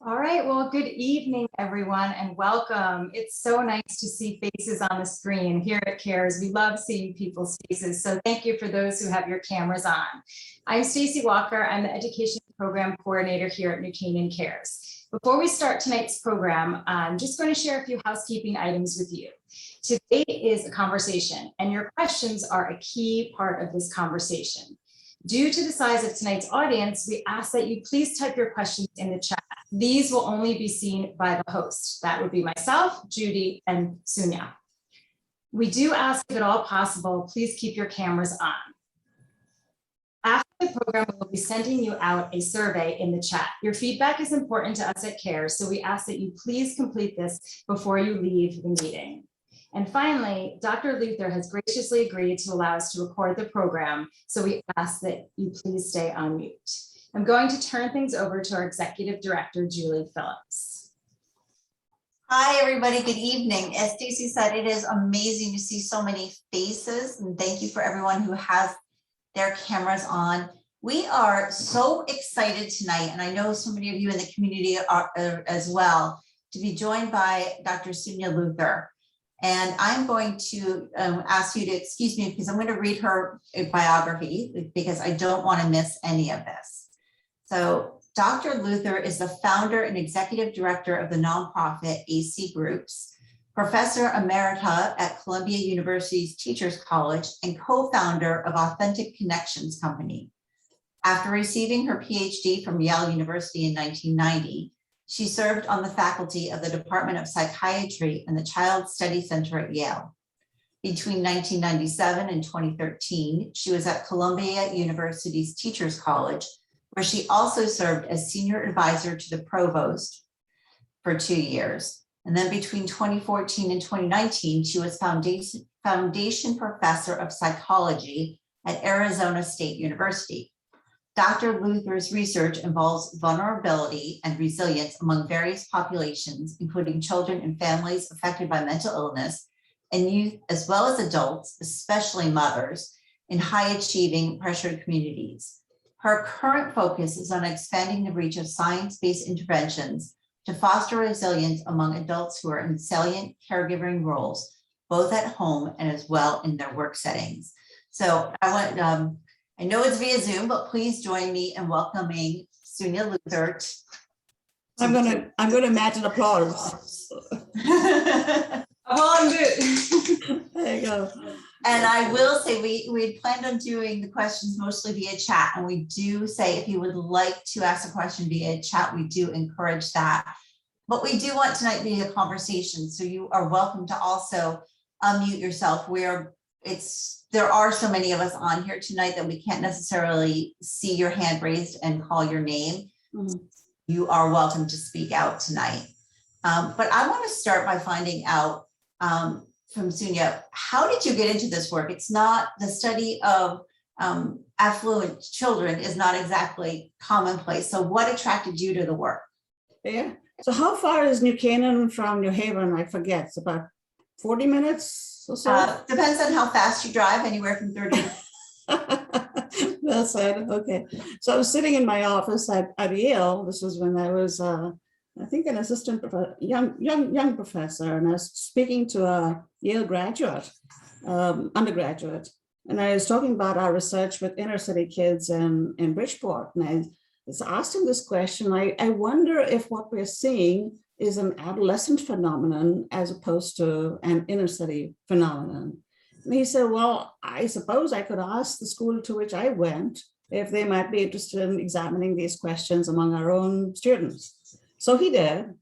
All right, well, good evening, everyone, and welcome. It's so nice to see faces on the screen. Here at CARES, we love seeing people's faces, so thank you for those who have your cameras on. I'm Stacy Walker. I'm the Education Program Coordinator here at New Canaan CARES. Before we start tonight's program, I'm just going to share a few housekeeping items with you. Today is a conversation, and your questions are a key part of this conversation. Due to the size of tonight's audience, we ask that you please type your questions in the chat. These will only be seen by the host. That would be myself, Judy, and Suniya. We do ask, if at all possible, please keep your cameras on. After the program, we will be sending you out a survey in the chat. Your feedback is important to us at CARES, so we ask that you please complete this before you leave the meeting. And finally, Dr. Luthar has graciously agreed to allow us to record the program, so we ask that you please stay on mute. I'm going to turn things over to our Executive Director, Julie Phillips. Hi, everybody. Good evening. As Stacy said, it is amazing to see so many faces, and thank you for everyone who has their cameras on. We are so excited tonight, and I know so many of you in the community are as well, to be joined by Dr. Suniya Luthar. And I'm going to ask you to excuse me because I'm going to read her biography because I don't want to miss any of this. So Dr. Luthar is the founder and executive director of the nonprofit AC Groups, professor emerita at Columbia University's Teachers College, and co-founder of Authentic Connections Company. After receiving her PhD from Yale University in 1990, she served on the faculty of the Department of Psychiatry and the Child Study Center at Yale. Between 1997 and 2013, she was at Columbia University's Teachers College, where she also served as senior advisor to the provost for 2 years. And then between 2014 and 2019, she was foundation professor of psychology at Arizona State University. Dr. Luthar's research involves vulnerability and resilience among various populations, including children and families affected by mental illness, and youth, as well as adults, especially mothers, in high-achieving, pressured communities. Her current focus is on expanding the reach of science-based interventions to foster resilience among adults who are in salient caregiving roles, both at home and as well in their work settings. So I know it's via Zoom, but please join me in welcoming Suniya Luthar. I'm gonna imagine applause. There you go. And I will say we planned on doing the questions mostly via chat, and we do say if you would like to ask a question via chat, we do encourage that. But we do want tonight to be a conversation, so you are welcome to also unmute yourself where there are so many of us on here tonight that we can't necessarily see your hand raised and call your name. Mm-hmm. You are welcome to speak out tonight. But I want to start by finding out from Suniya, how did you get into this work? It's not the study of affluent children is not exactly commonplace. So what attracted you to the work? Yeah. So how far is New Canaan from New Haven? I forget. It's about 40 minutes. So depends on how fast you drive, anywhere from 30. That's right. Okay. So I was sitting in my office at Yale. This was when I was, I think, an assistant professor, young professor, and I was speaking to a Yale graduate, undergraduate, and I was talking about our research with inner city kids in Bridgeport, and I was asked him this question. I wonder if what we're seeing is an adolescent phenomenon as opposed to an inner city phenomenon. And he said, well, I suppose I could ask the school to which I went if they might be interested in examining these questions among our own students. So he did,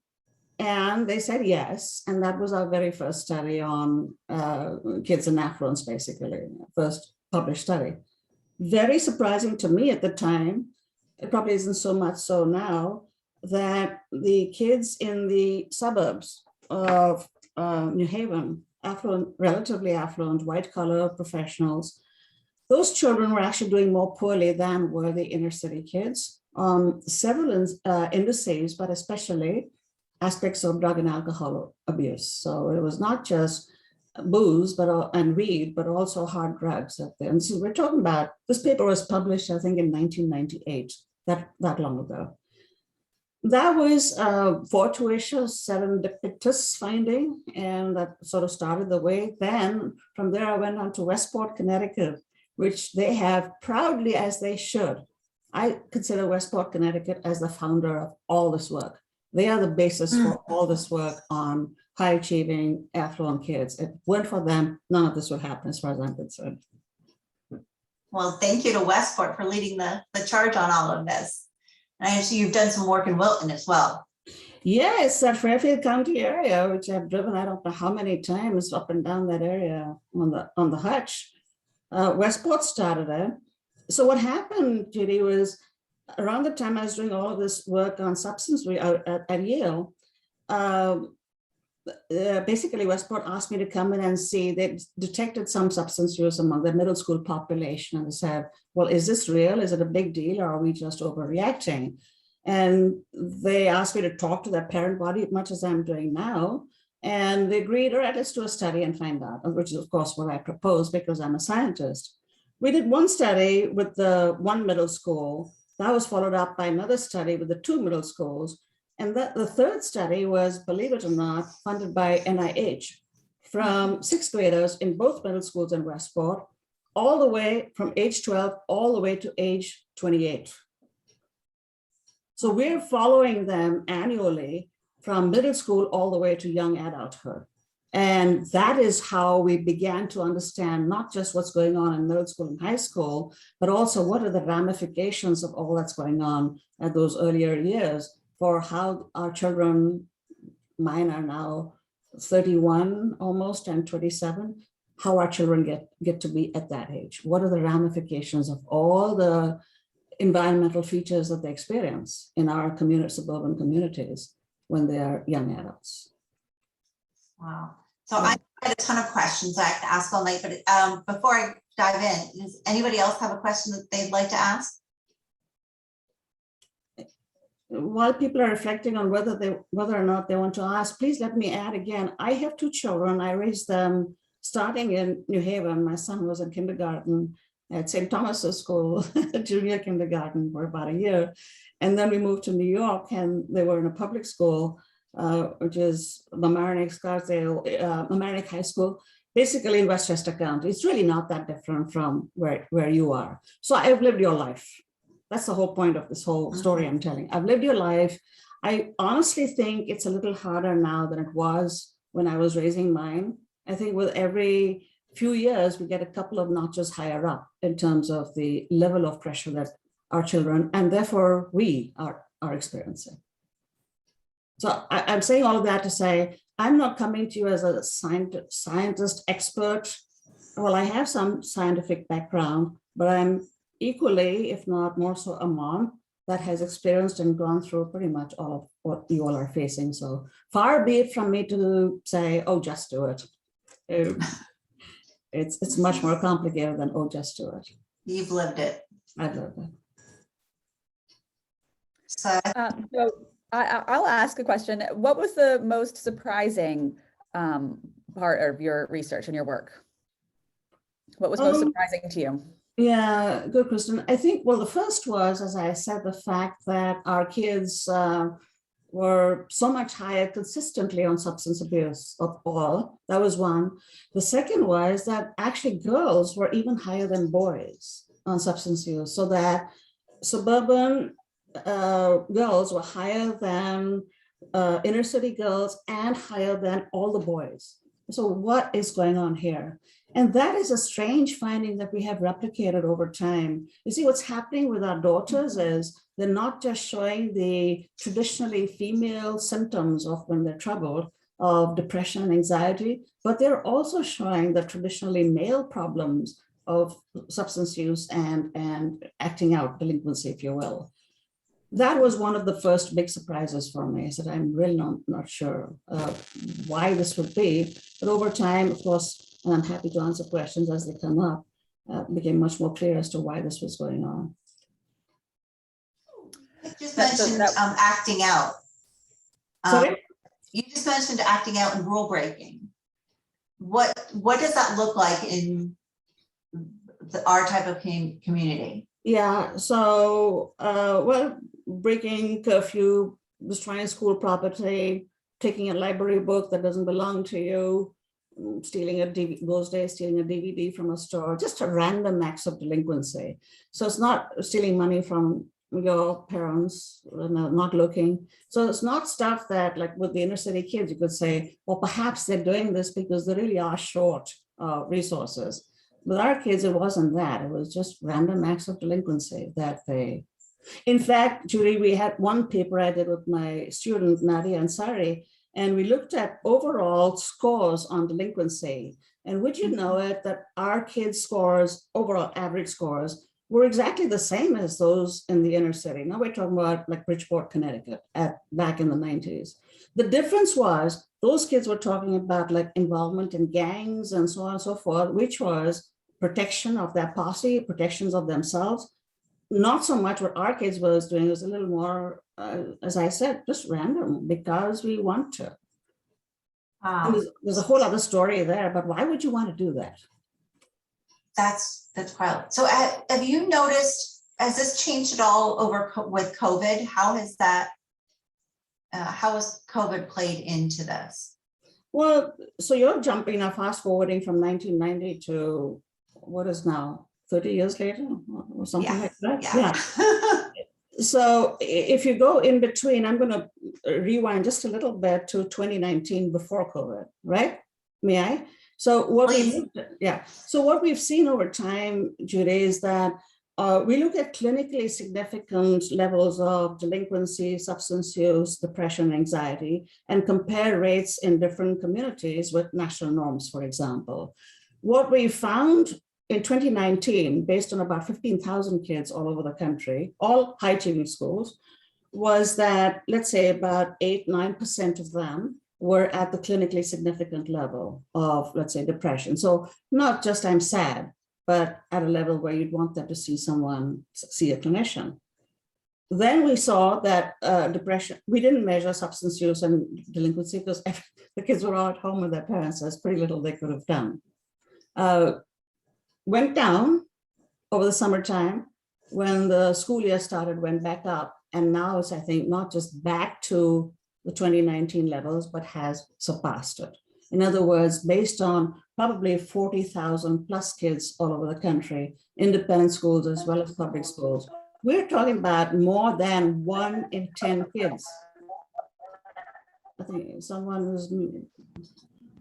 and they said yes. And that was our very first study on kids in affluence, basically, first published study. Very surprising to me at the time, it probably isn't so much so now, that the kids in the suburbs of New Haven, affluent, relatively affluent, white-collar professionals, those children were actually doing more poorly than were the inner city kids on several indices, but especially aspects of drug and alcohol abuse. So it was not just booze and weed, but also hard drugs up there. And so we're talking about, this paper was published, I think, in 1998, that long ago. That was a fortuitous, serendipitous finding, and that sort of started the way. Then from there, I went on to Westport, Connecticut, which they have proudly, as they should. I consider Westport, Connecticut as the founder of all this work. They are the basis for all this work on high achieving affluent kids. If it weren't for them, none of this would happen as far as I'm concerned. Well, thank you to Westport for leading the charge on all of this. And I see you've done some work in Wilton as well. Yes, that Fairfield County area, which I've driven, I don't know how many times up and down that area on the Hutch. Westport started it. So what happened, Judy, was around the time I was doing all of this work on substance at Yale, basically Westport asked me to come in and see. They detected some substance use among the middle school population, and they said, well, is this real? Is it a big deal, or are we just overreacting? And they asked me to talk to their parent body as much as I'm doing now. And they agreed, all right, let's do a study and find out, which is of course what I proposed because I'm a scientist. We did one study with the one middle school. That was followed up by another study with the two middle schools. And the third study was, believe it or not, funded by NIH from sixth graders in both middle schools in Westport, all the way from age 12, all the way to age 28. So we're following them annually from middle school all the way to young adulthood. And that is how we began to understand not just what's going on in middle school and high school, but also what are the ramifications of all that's going on at those earlier years for how our children, mine are now 31 almost and 27, how our children get to be at that age. What are the ramifications of all the environmental features that they experience in our suburban communities when they are young adults? Wow. So I had a ton of questions I have to ask all night, but before I dive in, does anybody else have a question that they'd like to ask? While people are reflecting on whether or not they want to ask, please let me add again, I have two children. I raised them starting in New Haven. My son was in kindergarten at St. Thomas's School, junior kindergarten for about a year. And then we moved to New York and they were in a public school, which is Mamaroneck High School, basically in Westchester County. It's really not that different from where you are. So I've lived your life. That's the whole point of this whole story I'm telling. I've lived your life. I honestly think it's a little harder now than it was when I was raising mine. I think with every few years, we get a couple of notches higher up in terms of the level of pressure that our children, and therefore we are experiencing. So I'm saying all of that to say, I'm not coming to you as a scientist expert. Well, I have some scientific background, but I'm equally, if not more so, a mom that has experienced and gone through pretty much all of what you all are facing. So far be it from me to say, oh, just do it. It's much more complicated than, oh, just do it. You've lived it. I've lived it. So I'll ask a question. What was the most surprising part of your research and your work? What was most surprising to you? Yeah, good question. I think, well, the first was, as I said, the fact that our kids were so much higher consistently on substance abuse of all. That was one. The second was that actually girls were even higher than boys on substance use, so that suburban girls were higher than inner city girls and higher than all the boys. So what is going on here? And that is a strange finding that we have replicated over time. You see, what's happening with our daughters is they're not just showing the traditionally female symptoms of when they're troubled, of depression and anxiety, but they're also showing the traditionally male problems of substance use and acting out, delinquency, if you will. That was one of the first big surprises for me. I said, I'm really not sure why this would be, but over time, of course, and I'm happy to answer questions as they come up, became much more clear as to why this was going on. you just mentioned acting out. Sorry? You just mentioned acting out and rule breaking. What does that look like in our type of community? Yeah, so, well, breaking curfew, destroying school property, taking a library book that doesn't belong to you, stealing a DVD, those days, stealing a DVD from a store, just a random acts of delinquency. So it's not stealing money from your parents, not looking. So it's not stuff that, like with the inner city kids, you could say, well, perhaps they're doing this because they really are short resources. With our kids, it wasn't that. It was just random acts of delinquency that they, in fact, Judy, we had one paper I did with my student, Nadia Ansari, and we looked at overall scores on delinquency. And would you know it, that our kids' scores, overall average scores, were exactly the same as those in the inner city. Now we're talking about like Bridgeport, Connecticut, back in the 90s. The difference was those kids were talking about like involvement in gangs and so on and so forth, which was protection of their posse, protections of themselves. Not so much what our kids was doing. It was a little more, as I said, just random because we want to. And there's a whole other story there, but why would you want to do that? That's wild. So have you noticed, has this changed at all with COVID? How has COVID played into this? Well, so you're jumping now, fast forwarding from 1990 to what is now 30 years later or something like that. Yeah. So if you go in between, I'm going to rewind just a little bit to 2019 before COVID, right? May I? So what we've seen over time, Judy, is that we look at clinically significant levels of delinquency, substance use, depression, anxiety, and compare rates in different communities with national norms, for example. What we found in 2019, based on about 15,000 kids all over the country, all high achieving schools, was that, let's say about 8-9% of them were at the clinically significant level of, let's say, depression. So not just I'm sad, but at a level where you'd want them to see a clinician. Then we saw that depression, we didn't measure substance use and delinquency because the kids were all at home with their parents. There's pretty little they could have done. Went down over the summertime. When the school year started, went back up. And now it's, I think, not just back to the 2019 levels, but has surpassed it. In other words, based on probably 40,000 plus kids all over the country, independent schools as well as public schools, we're talking about more than 1 in 10 kids. I think someone was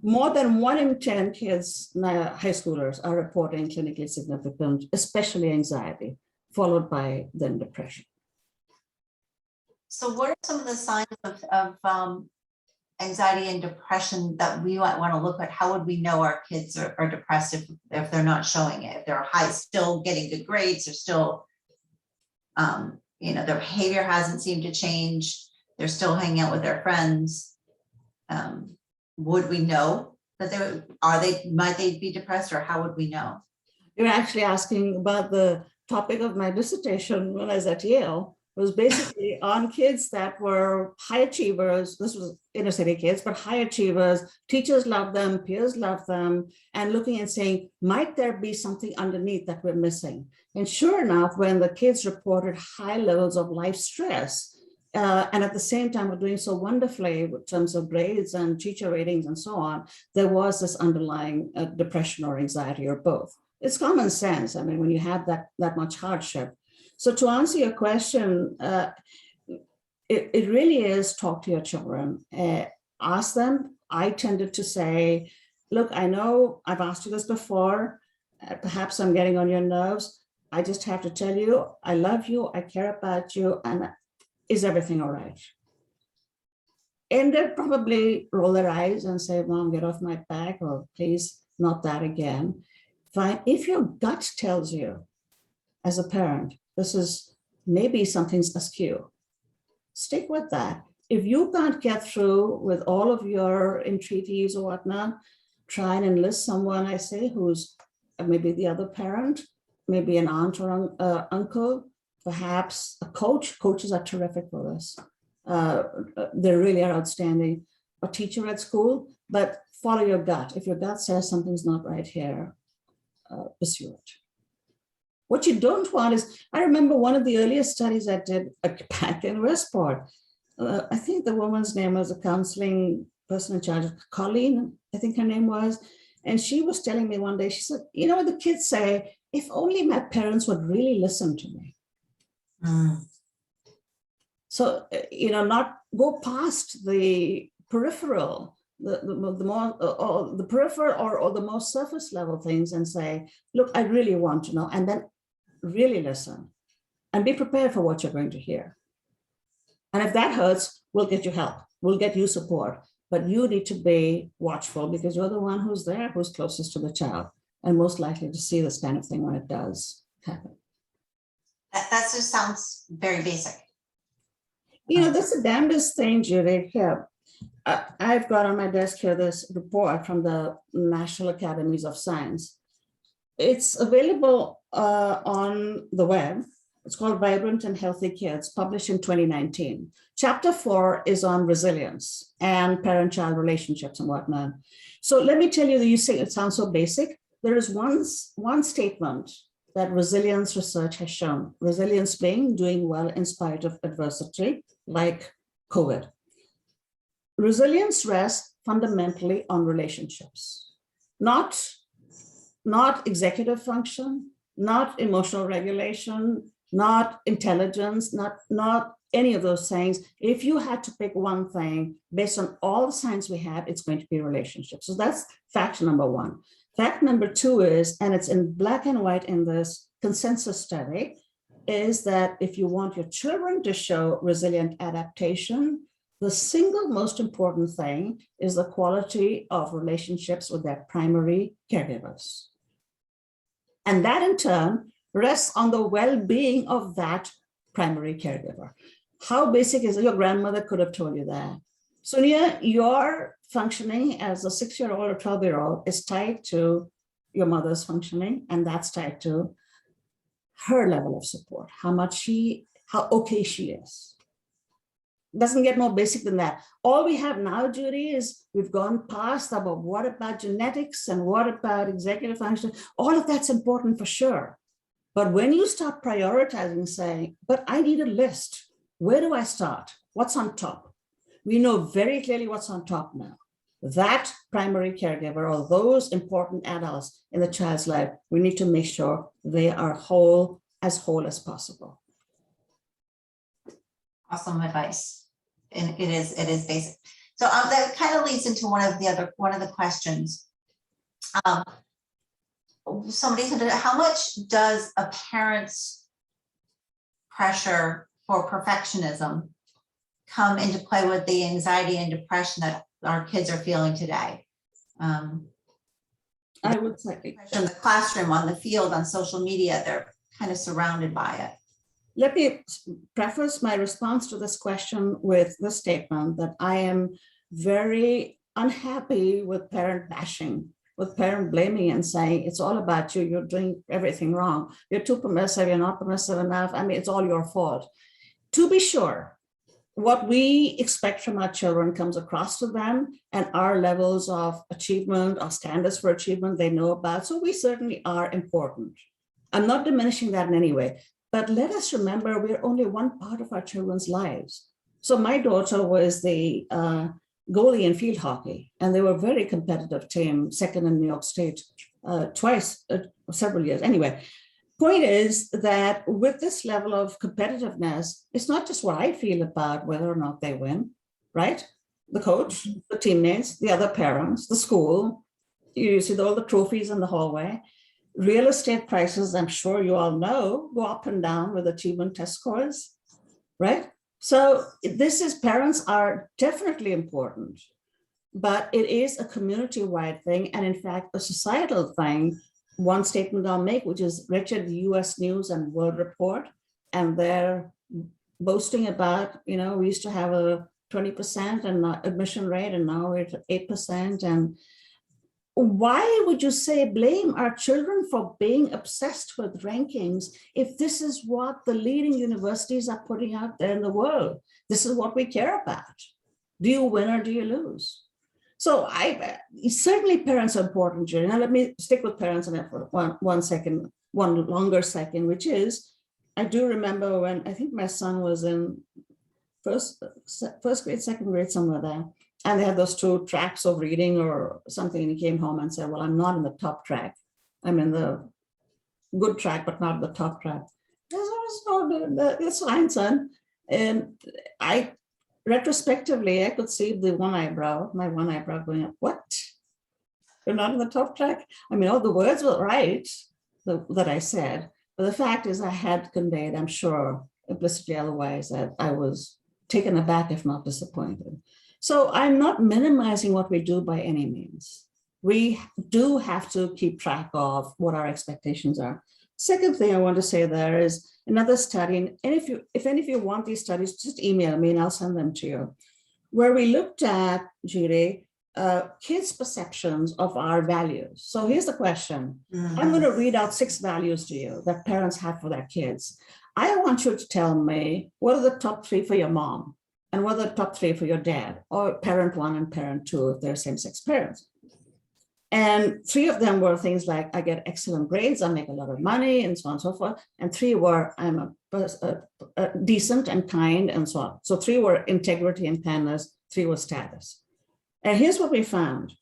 more than 1 in 10 kids, high schoolers, are reporting clinically significant, especially anxiety, followed by then depression. So what are some of the signs of anxiety and depression that we might want to look at? How would we know our kids are depressed if they're not showing it? If they're still getting good grades, they're still, their behavior hasn't seemed to change. They're still hanging out with their friends. Would we know that might they be depressed, or how would we know? You're actually asking about the topic of my dissertation when I was at Yale. It was basically on kids that were high achievers. This was inner city kids, but high achievers. Teachers loved them, peers loved them, and looking and saying, might there be something underneath that we're missing? And sure enough, when the kids reported high levels of life stress, and at the same time were doing so wonderfully in terms of grades and teacher ratings and so on, there was this underlying depression or anxiety or both. It's common sense. I mean, when you have that much hardship. So to answer your question, it really is talk to your children, ask them. I tended to say, look, I know I've asked you this before, perhaps I'm getting on your nerves. I just have to tell you, I love you, I care about you, and is everything all right? And they'll probably roll their eyes and say, Mom, get off my back, or please, not that again. Fine. If your gut tells you as a parent, this is maybe something's askew, stick with that. If you can't get through with all of your entreaties or whatnot, try and enlist someone, I say, who's maybe the other parent, maybe an aunt or uncle, perhaps a coach. Coaches are terrific for this. They really are outstanding. A teacher at school, but follow your gut. If your gut says something's not right here, pursue it. What you don't want is, I remember one of the earliest studies I did back in Westport, I think the woman's name was a counseling person in charge, Colleen, I think her name was. And she was telling me one day, she said, you know what the kids say, if only my parents would really listen to me. So, not go past the peripheral, the peripheral or the most surface level things and say, look, I really want to know, and then really listen and be prepared for what you're going to hear. And if that hurts, we'll get you help. We'll get you support. But you need to be watchful because you're the one who's there, who's closest to the child and most likely to see this kind of thing when it does happen. That just sounds very basic. That's the damnedest thing, Judy. Here, I've got on my desk here this report from the National Academies of Science. It's available on the web. It's called Vibrant and Healthy Kids, published in 2019. Chapter 4 is on resilience and parent-child relationships and whatnot. So let me tell you that you say it sounds so basic. There is one statement that resilience research has shown. Resilience being doing well in spite of adversity, like COVID. Resilience rests fundamentally on relationships, not executive function, not emotional regulation, not intelligence, not any of those things. If you had to pick one thing based on all the science we have, it's going to be relationships. So that's fact number one. Fact number two is, and it's in black and white in this consensus study, is that if you want your children to show resilient adaptation, the single most important thing is the quality of relationships with their primary caregivers. And that in turn rests on the well-being of that primary caregiver. How basic is it? Your grandmother could have told you that. Suniya, your functioning as a 6-year-old or 12-year-old is tied to your mother's functioning, and that's tied to her level of support, how okay she is. Doesn't get more basic than that. All we have now, Judy, is we've gone past about what about genetics and what about executive function. All of that's important for sure. But when you start prioritizing, saying, but I need a list, where do I start? What's on top? We know very clearly what's on top now. That primary caregiver or those important adults in the child's life, we need to make sure they are whole as possible. Awesome advice. And it is basic. So that kind of leads into one of the questions. Somebody said, how much does a parent's pressure for perfectionism come into play with the anxiety and depression that our kids are feeling today? I would say in the classroom, on the field, on social media, they're kind of surrounded by it. Let me preface my response to this question with the statement that I am very unhappy with parent bashing, with parent blaming and saying, it's all about you, you're doing everything wrong. You're too permissive, you're not permissive enough. I mean, it's all your fault. To be sure, what we expect from our children comes across to them, and our levels of achievement, our standards for achievement, they know about. So we certainly are important. I'm not diminishing that in any way, but let us remember we're only one part of our children's lives. So my daughter was the goalie in field hockey, and they were a very competitive team, second in New York State twice, several years. Anyway, point is that with this level of competitiveness, it's not just what I feel about whether or not they win, right? The coach, the teammates, the other parents, the school, you see all the trophies in the hallway. Real estate prices, I'm sure you all know, go up and down with achievement test scores, right? So parents are definitely important, but it is a community-wide thing. And in fact, a societal thing. One statement I'll make, which is Richard, US News and World Report, and they're boasting about, we used to have a 20% and admission rate, and now we're at 8%. And why would you say blame our children for being obsessed with rankings if this is what the leading universities are putting out there in the world? This is what we care about. Do you win or do you lose? So certainly parents are important, Judy. Now let me stick with parents for one longer second, which is, I do remember when I think my son was in first grade, second grade, somewhere there. And they had those 2 tracks of reading or something. And he came home and said, well, I'm not in the top track. I'm in the good track, but not the top track. It's fine, son. And retrospectively, I could see my one eyebrow going up. What? You're not in the top track? I mean, all the words were right that I said. But the fact is I had conveyed, I'm sure, implicitly otherwise, that I was taken aback, if not disappointed. So I'm not minimizing what we do by any means. We do have to keep track of what our expectations are. Second thing I want to say there is another study, and if any of you want these studies, just email me and I'll send them to you, where we looked at, Judy, kids' perceptions of our values. So here's the question. I'm going to read out 6 values to you that parents have for their kids. I want you to tell me what are the top 3 for your mom and what are the top 3 for your dad, or parent 1 and parent 2 if they're same-sex parents. And 3 of them were things like, I get excellent grades, I make a lot of money, and so on and so forth. And 3 were, I'm a decent and kind, and so on. So 3 were integrity and kindness, 3 were status. And here's what we found.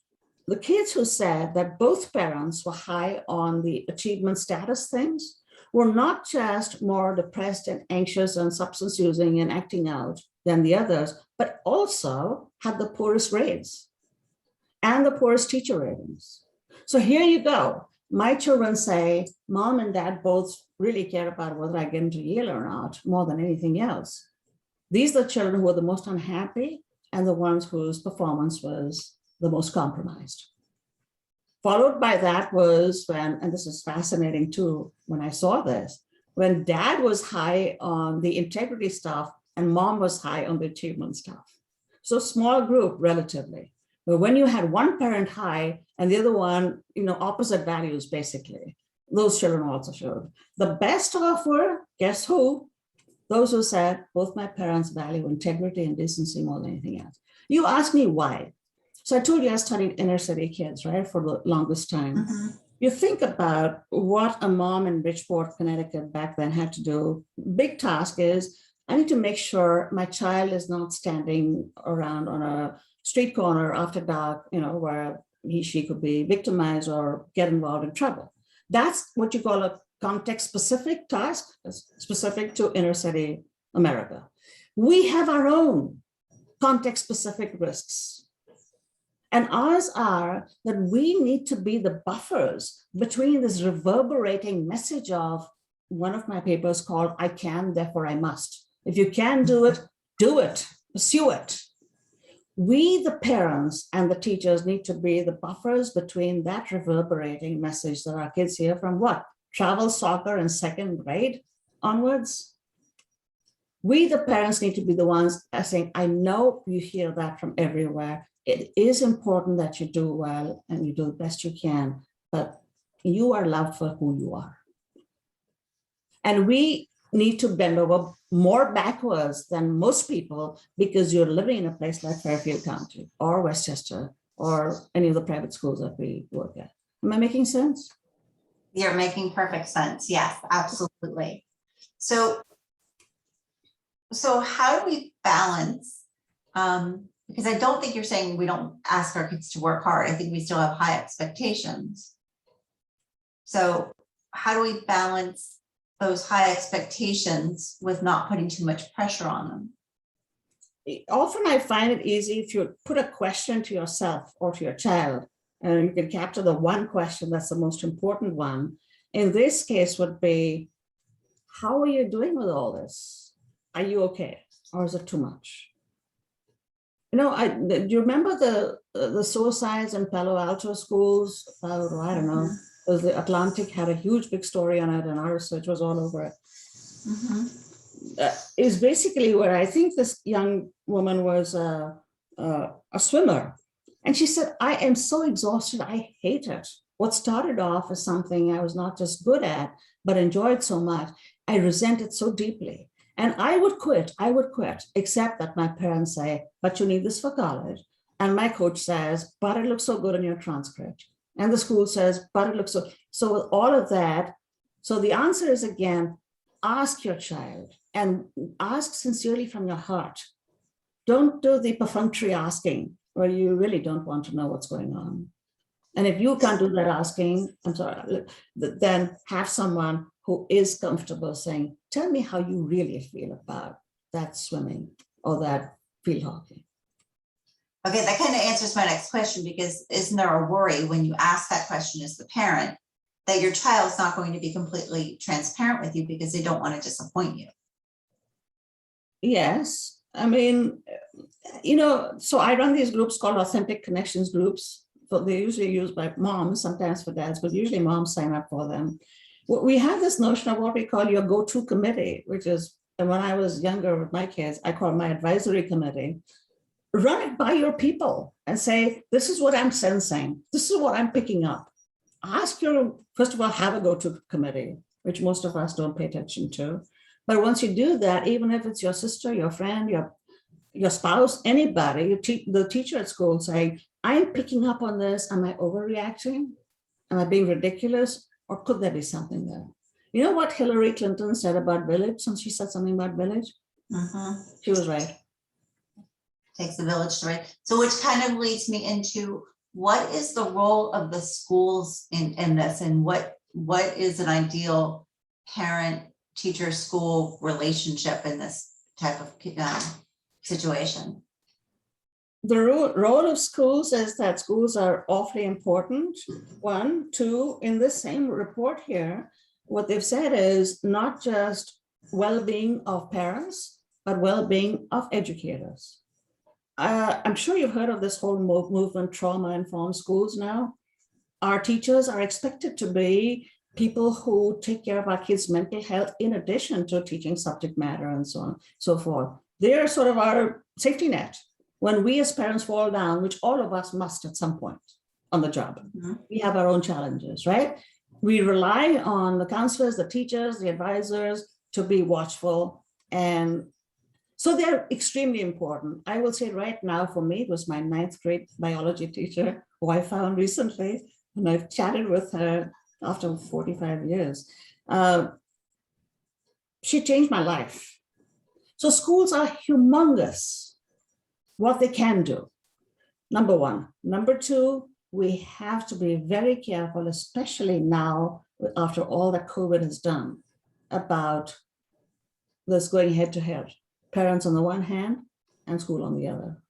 The kids who said that both parents were high on the achievement status things were not just more depressed and anxious and substance using and acting out than the others, but also had the poorest grades and the poorest teacher ratings. So here you go. My children say, mom and dad both really care about whether I get into Yale or not more than anything else. These are the children who are the most unhappy and the ones whose performance was the most compromised. Followed by that was when, and this is fascinating too, when I saw this, when dad was high on the integrity stuff and mom was high on the achievement stuff. So small group relatively. But when you had one parent high and the other one, opposite values, basically, those children also showed. The best off were, guess who? Those who said, both my parents value integrity and decency more than anything else. You ask me why. So I told you I studied inner city kids, right, for the longest time. You think about what a mom in Bridgeport, Connecticut back then had to do. Big task is, I need to make sure my child is not standing around on a street corner after dark, where she could be victimized or get involved in trouble. That's what you call a context-specific task, specific to inner city America. We have our own context-specific risks. And ours are that we need to be the buffers between this reverberating message of, one of my papers called, I can, therefore I must. If you can do it, pursue it. We, the parents and the teachers, need to be the buffers between that reverberating message that our kids hear from what? Travel soccer in 2nd grade onwards. We, the parents, need to be the ones saying, I know you hear that from everywhere. It is important that you do well and you do the best you can, but you are loved for who you are. And we need to bend over more backwards than most people because you're living in a place like Fairfield County or Westchester or any of the private schools that we work at. Am I making sense? You're making perfect sense. Yes, absolutely. So how do we balance? Because I don't think you're saying we don't ask our kids to work hard. I think we still have high expectations. So how do we balance those high expectations with not putting too much pressure on them? Often I find it easy if you put a question to yourself or to your child, and you can capture the one question that's the most important one. In this case would be, how are you doing with all this? Are you okay? Or is it too much? Do you remember the suicides in Palo Alto schools? I don't know. The Atlantic had a huge big story on it and our research was all over it. Is basically where I think this young woman was a swimmer. And she said, I am so exhausted, I hate it. What started off as something I was not just good at, but enjoyed so much, I resent it so deeply. And I would quit, except that my parents say, but you need this for college. And my coach says, but it looks so good in your transcript. And the school says, but it looks so with all of that. So the answer is, again, ask your child and ask sincerely from your heart. Don't do the perfunctory asking where you really don't want to know what's going on. And if you can't do that asking, I'm sorry, then have someone who is comfortable saying, tell me how you really feel about that swimming or that field hockey. Okay, that kind of answers my next question, because isn't there a worry when you ask that question as the parent that your child's not going to be completely transparent with you because they don't want to disappoint you? Yes, I mean, so I run these groups called authentic connections groups. So they're usually used by moms, sometimes for dads, but usually moms sign up for them. We have this notion of what we call your go-to committee, which is, and when I was younger with my kids, I call it my advisory committee. Run it by your people and say, this is what I'm sensing. This is what I'm picking up. First of all, have a go-to committee, which most of us don't pay attention to. But once you do that, even if it's your sister, your friend, your spouse, anybody, the teacher at school saying, I'm picking up on this. Am I overreacting? Am I being ridiculous? Or could there be something there? You know what Hillary Clinton said about village, since she said something about village? She was right. Takes the village to raise. So which kind of leads me into, what is the role of the schools in this, and what is an ideal parent teacher school relationship in this type of situation? The role of schools is that schools are awfully important. 1, 2, in this same report here, what they've said is not just well-being of parents, but well-being of educators. I'm sure you've heard of this whole movement, trauma-informed schools now. Our teachers are expected to be people who take care of our kids' mental health in addition to teaching subject matter and so on, so forth. They're sort of our safety net. When we as parents fall down, which all of us must at some point on the job, we have our own challenges, right? We rely on the counselors, the teachers, the advisors to be watchful. And so they're extremely important. I will say right now, for me, it was my 9th grade biology teacher who I found recently, and I've chatted with her after 45 years. She changed my life. So schools are humongous, what they can do, number 1. Number 2, we have to be very careful, especially now after all that COVID has done, about this going head to head. Parents on the one hand and school on the other,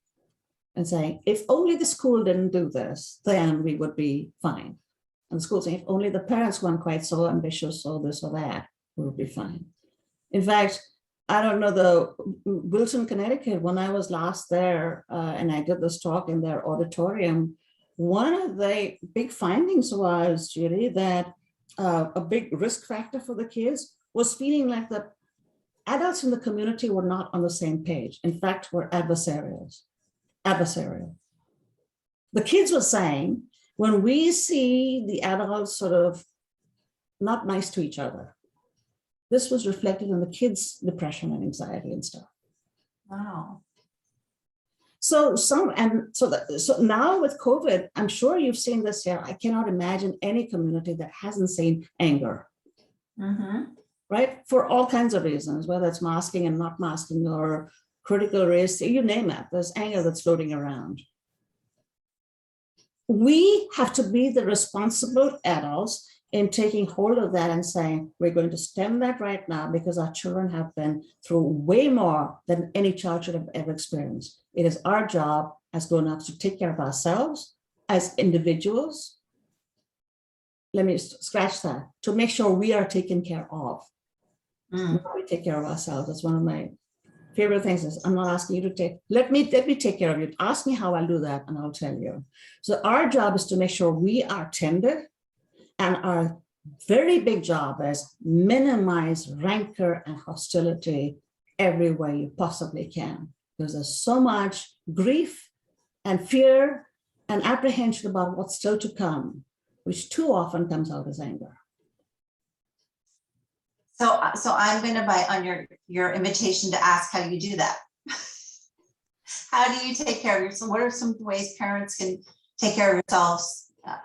and saying, if only the school didn't do this, then we would be fine. And the school saying, if only the parents weren't quite so ambitious or this or that, we would be fine. In fact, I don't know, the Wilson, Connecticut, when I was last there and I did this talk in their auditorium, one of the big findings was, Judy, that a big risk factor for the kids was feeling like the adults in the community were not on the same page. In fact, were adversarial. The kids were saying, when we see the adults sort of not nice to each other, this was reflected in the kids' depression and anxiety and stuff. Wow. So now with COVID, I'm sure you've seen this here. I cannot imagine any community that hasn't seen anger. Right? For all kinds of reasons, whether it's masking and not masking or critical race, you name it, there's anger that's floating around. We have to be the responsible adults in taking hold of that and saying, we're going to stem that right now because our children have been through way more than any child should have ever experienced. It is our job as grown-ups to take care of ourselves as individuals. Let me scratch that, to make sure we are taken care of. We take care of ourselves. That's one of my favorite things. Is I'm not asking you to let me take care of you. Ask me how I'll do that and I'll tell you. So our job is to make sure we are tended, and our very big job is minimize rancor and hostility every way you possibly can, because there's so much grief and fear and apprehension about what's still to come, which too often comes out as anger. So I'm going to bite on your invitation to ask how you do that. How do you take care of yourself? What are some ways parents can take care of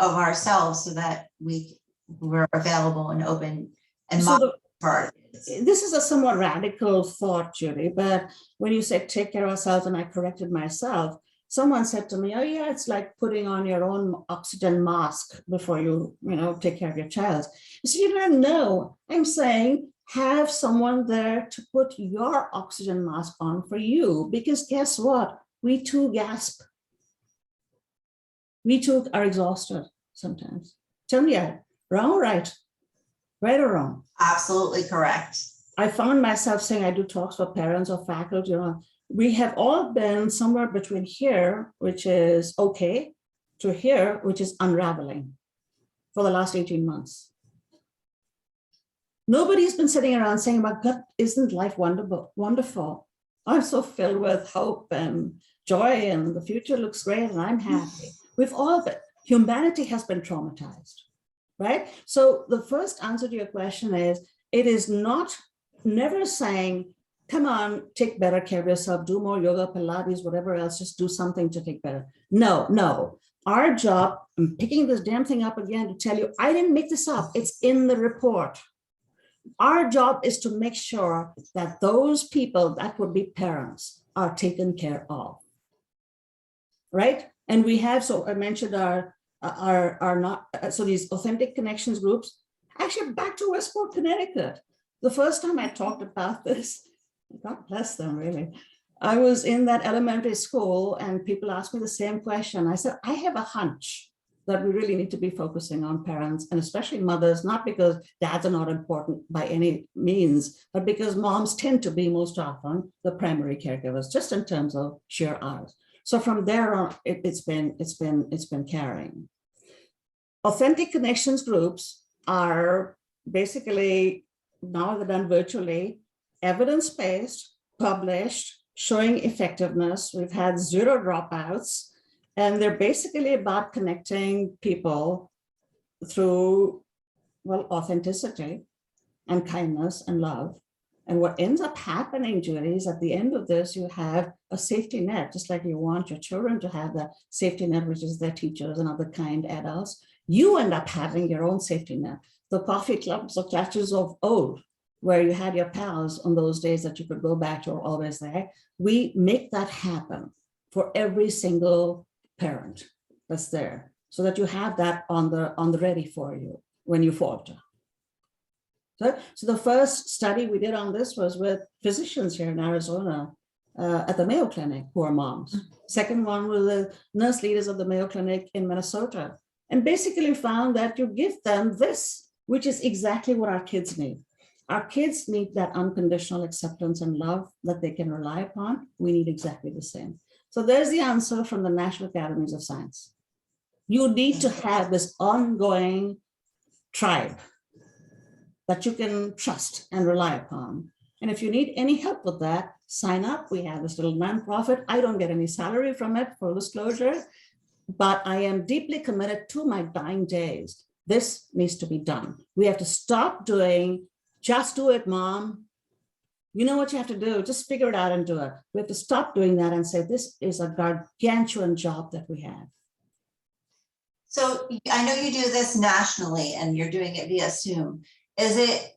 ourselves so that we're available and open and So for our kids? this is a somewhat radical thought, Judy, but when you said take care of ourselves, and I corrected myself, someone said to me, oh yeah, it's like putting on your own oxygen mask before you take care of your child. So you don't know. I'm saying have someone there to put your oxygen mask on for you, because guess what? We too gasp. We too are exhausted sometimes. Tell me, wrong or right? Right or wrong? Absolutely correct. I found myself saying, I do talks for parents or faculty, we have all been somewhere between here, which is okay, to here, which is unraveling for the last 18 months. Nobody's been sitting around saying, my God, isn't life wonderful? I'm so filled with hope and joy, and the future looks great, and I'm happy. We've all been, humanity has been traumatized, right? So the first answer to your question is, it is never saying, come on, take better care of yourself, do more yoga, Pilates, whatever else, just do something to take better. No. Our job, I'm picking this damn thing up again to tell you, I didn't make this up. It's in the report. Our job is to make sure that those people that would be parents are taken care of, right? And we have, so I mentioned so these authentic connections groups, actually back to Westport, Connecticut. The first time I talked about this, God bless them, really. I was in that elementary school and people asked me the same question. I said, I have a hunch that we really need to be focusing on parents, and especially mothers, not because dads are not important by any means, but because moms tend to be most often the primary caregivers, just in terms of sheer hours. So from there on, it's been carrying. Authentic connections groups are basically, now they're done virtually, evidence-based, published, showing effectiveness. We've had 0 dropouts, and they're basically about connecting people through, well, authenticity and kindness and love. And what ends up happening, Judy, is at the end of this, you have a safety net, just like you want your children to have the safety net, which is their teachers and other kind adults. You end up having your own safety net. The coffee clubs or classes of old, where you had your pals on those days that you could go back to, are always there. We make that happen for every single parent that's there, so that you have that on the ready for you when you falter. So the first study we did on this was with physicians here in Arizona at the Mayo Clinic who are moms. Second one was the nurse leaders of the Mayo Clinic in Minnesota, and basically found that you give them this, which is exactly what our kids need. Our kids need that unconditional acceptance and love that they can rely upon. We need exactly the same. So there's the answer from the National Academies of Science. You need to have this ongoing tribe that you can trust and rely upon. And if you need any help with that, sign up. We have this little nonprofit. I don't get any salary from it, full disclosure, but I am deeply committed to my dying days. This needs to be done. We have to stop doing, just do it, mom. You know what you have to do, just figure it out and do it. We have to stop doing that and say, this is a gargantuan job that we have. So I know you do this nationally and you're doing it via Zoom. Is it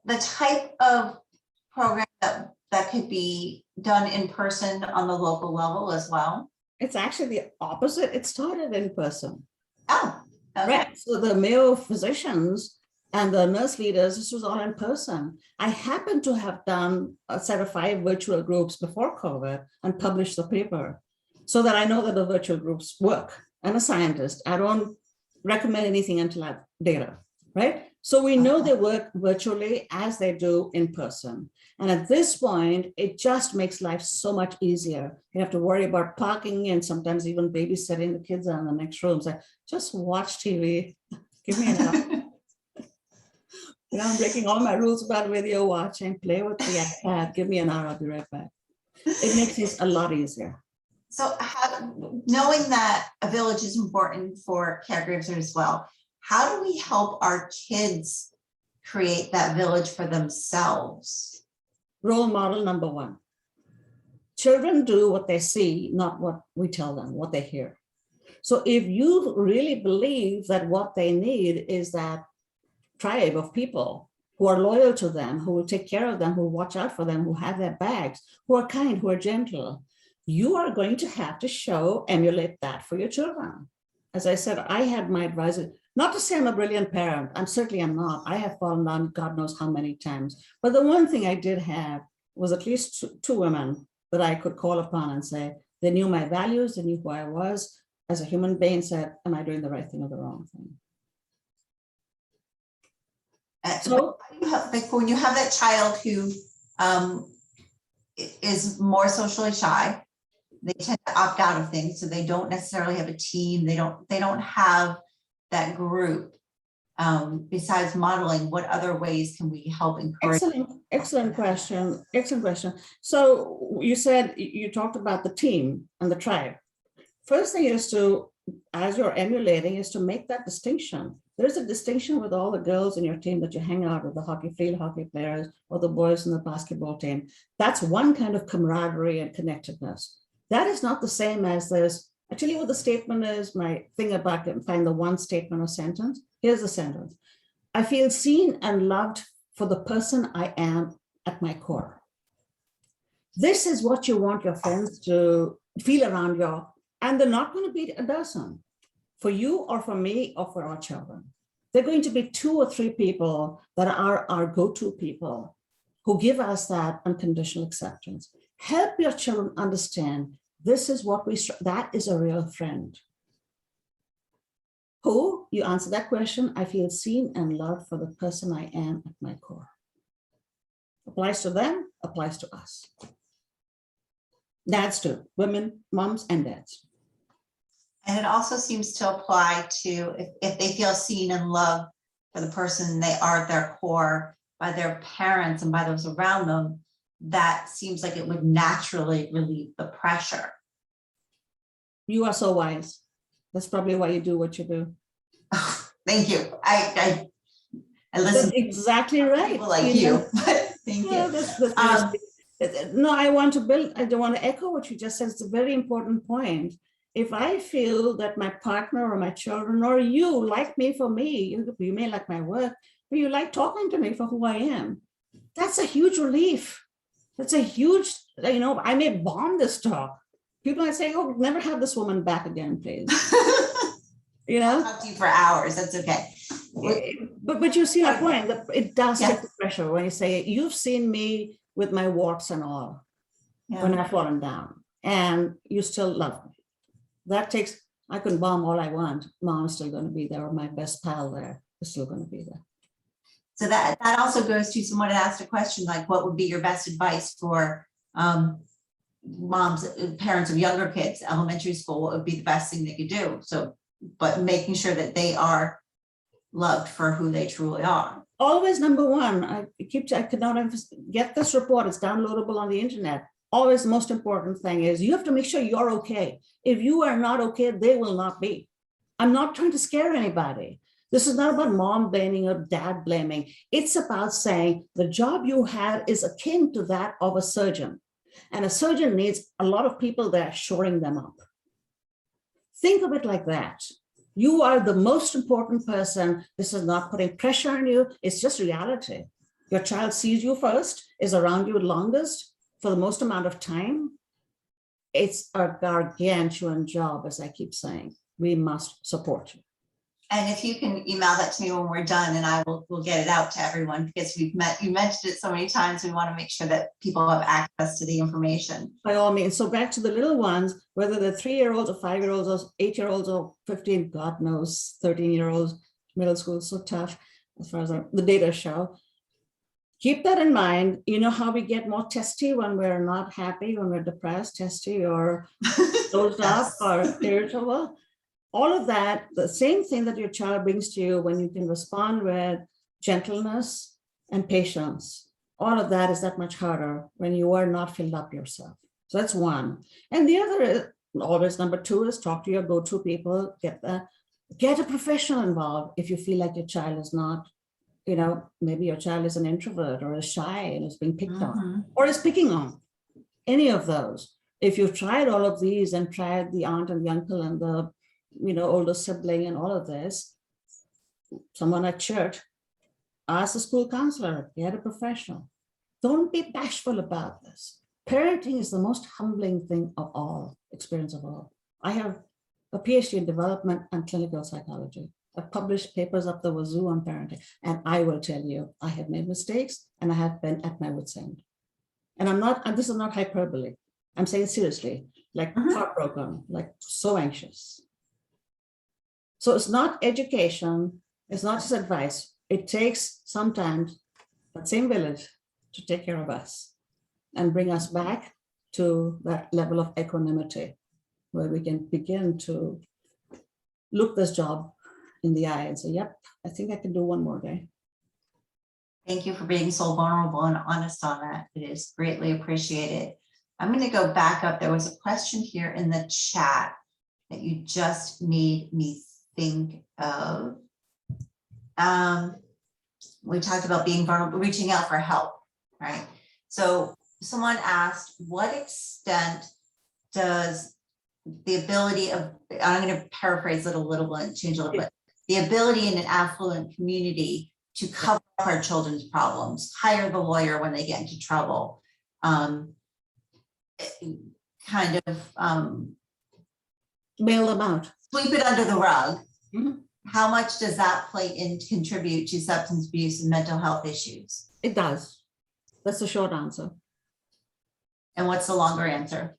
the type of program that could be done in person on the local level as well? It's actually the opposite. It started in person. Oh, okay. Right. So the Mayo physicians and the nurse leaders, this was all in person. I happen to have done a set of 5 virtual groups before COVID and published the paper, so that I know that the virtual groups work. I'm a scientist. I don't recommend anything until I have data, right? So we know they work virtually as they do in person. And at this point, it just makes life so much easier. You have to worry about parking and sometimes even babysitting. The kids are in the next room. So just watch TV. Give me an hour. I'm breaking all my rules about video watching. Play with the iPad. Give me an hour. I'll be right back. It makes things a lot easier. So knowing that a village is important for caregivers as well, how do we help our kids create that village for themselves? Role model number 1. Children do what they see, not what we tell them, what they hear. So if you really believe that what they need is that tribe of people who are loyal to them, who will take care of them, who will watch out for them, who have their bags, who are kind, who are gentle. You are going to have to emulate that for your children. As I said, I had my advisor, not to say I'm a brilliant parent, I'm not. I have fallen down God knows how many times. But the one thing I did have was at least two women that I could call upon and say, they knew my values, they knew who I was as a human being, said, am I doing the right thing or the wrong thing? So when you have that child who is more socially shy, they tend to opt out of things, so they don't necessarily have a team. They don't have that group. Besides modeling, what other ways can we help encourage? Excellent question. Excellent question. So you said you talked about the team and the tribe. First thing is to, as you're emulating, is to make that distinction. There's a distinction with all the girls in your team that you hang out with, the field hockey players or the boys in the basketball team. That's one kind of camaraderie and connectedness. That is not the same as this. I tell you what the statement is, my thing about find the one statement or sentence. Here's the sentence. I feel seen and loved for the person I am at my core. This is what you want your friends to feel around you, and they're not going to be a dozen for you or for me or for our children. They're going to be 2 or 3 people that are our go-to people who give us that unconditional acceptance. Help your children understand this is what that is a real friend. Who, you answer that question, I feel seen and loved for the person I am at my core. Applies to them, applies to us. Dads too, women, moms and dads. And it also seems to apply to if they feel seen and loved for the person they are at their core by their parents and by those around them, that seems like it would naturally relieve the pressure. You are so wise. That's probably why you do what you do. Thank you. I listen. That's exactly right. People like you. Thank you. No, I want to build. I don't want to echo what you just said. It's a very important point. If I feel that my partner or my children or you like me for me, you may like my work, but you like talking to me for who I am, that's a huge relief. That's a huge, I may bomb this talk. People might say, oh, never have this woman back again, please. I'll talk to you for hours. That's okay. But you see my point, that it does take the pressure when you say, you've seen me with my warts and all, when I've fallen down, and you still love me. That takes, I can bomb all I want. Mom's still going to be there, or my best pal there is still going to be there. So that also goes to someone had asked a question like, what would be your best advice for moms, parents of younger kids, elementary school? What would be the best thing they could do? So, but making sure that they are loved for who they truly are. Always number one, I could not get this report. It's downloadable on the internet. Always the most important thing is you have to make sure you're okay. If you are not okay, they will not be. I'm not trying to scare anybody. This is not about mom blaming or dad blaming. It's about saying the job you have is akin to that of a surgeon. And a surgeon needs a lot of people there shoring them up. Think of it like that. You are the most important person. This is not putting pressure on you. It's just reality. Your child sees you first, is around you longest for the most amount of time. It's a gargantuan job, as I keep saying. We must support you. And if you can email that to me when we're done, and we'll get it out to everyone, because you mentioned it so many times. We want to make sure that people have access to the information. By all means. So back to the little ones, whether they're 3-year-olds or 5-year-olds or 8-year-olds or 15, God knows, 13-year-olds, middle school is so tough as far as the data show. Keep that in mind. You know how we get more testy when we're not happy, when we're depressed, testy or closed up or irritable. All of that, the same thing that your child brings to you when you can respond with gentleness and patience. All of that is that much harder when you are not filled up yourself. So that's one. And the other is always number 2 is talk to your go-to people, get a professional involved if you feel like your child is not, maybe your child is an introvert or is shy and is being picked on or is picking on. Any of those. If you've tried all of these and tried the aunt and the uncle and the older sibling and all of this, someone at church, ask the school counselor, get a professional. Don't be bashful about this. Parenting is the most humbling thing of all, experience of all. I have a PhD in development and clinical psychology. I've published papers up the wazoo on parenting, and I will tell you, I have made mistakes and I have been at my wit's end. And this is not hyperbole. I'm saying seriously, like heartbroken, like so anxious. So it's not education, it's not just advice. It takes sometimes that same village to take care of us and bring us back to that level of equanimity where we can begin to look this job in the eye and say, yep, I think I can do one more day. Thank you for being so vulnerable and honest on that. It is greatly appreciated. I'm going to go back up. There was a question here in the chat that you just made me think of. We talked about being vulnerable, reaching out for help, right? So someone asked, what extent does the ability of, I'm going to paraphrase it a little bit, change a little bit, the ability in an affluent community to cover up our children's problems, hire the lawyer when they get into trouble, kind of Bail them out. sweep it under the rug. Mhm. How much does that play in contribute to substance abuse and mental health issues? It does. That's the short answer. And what's the longer answer?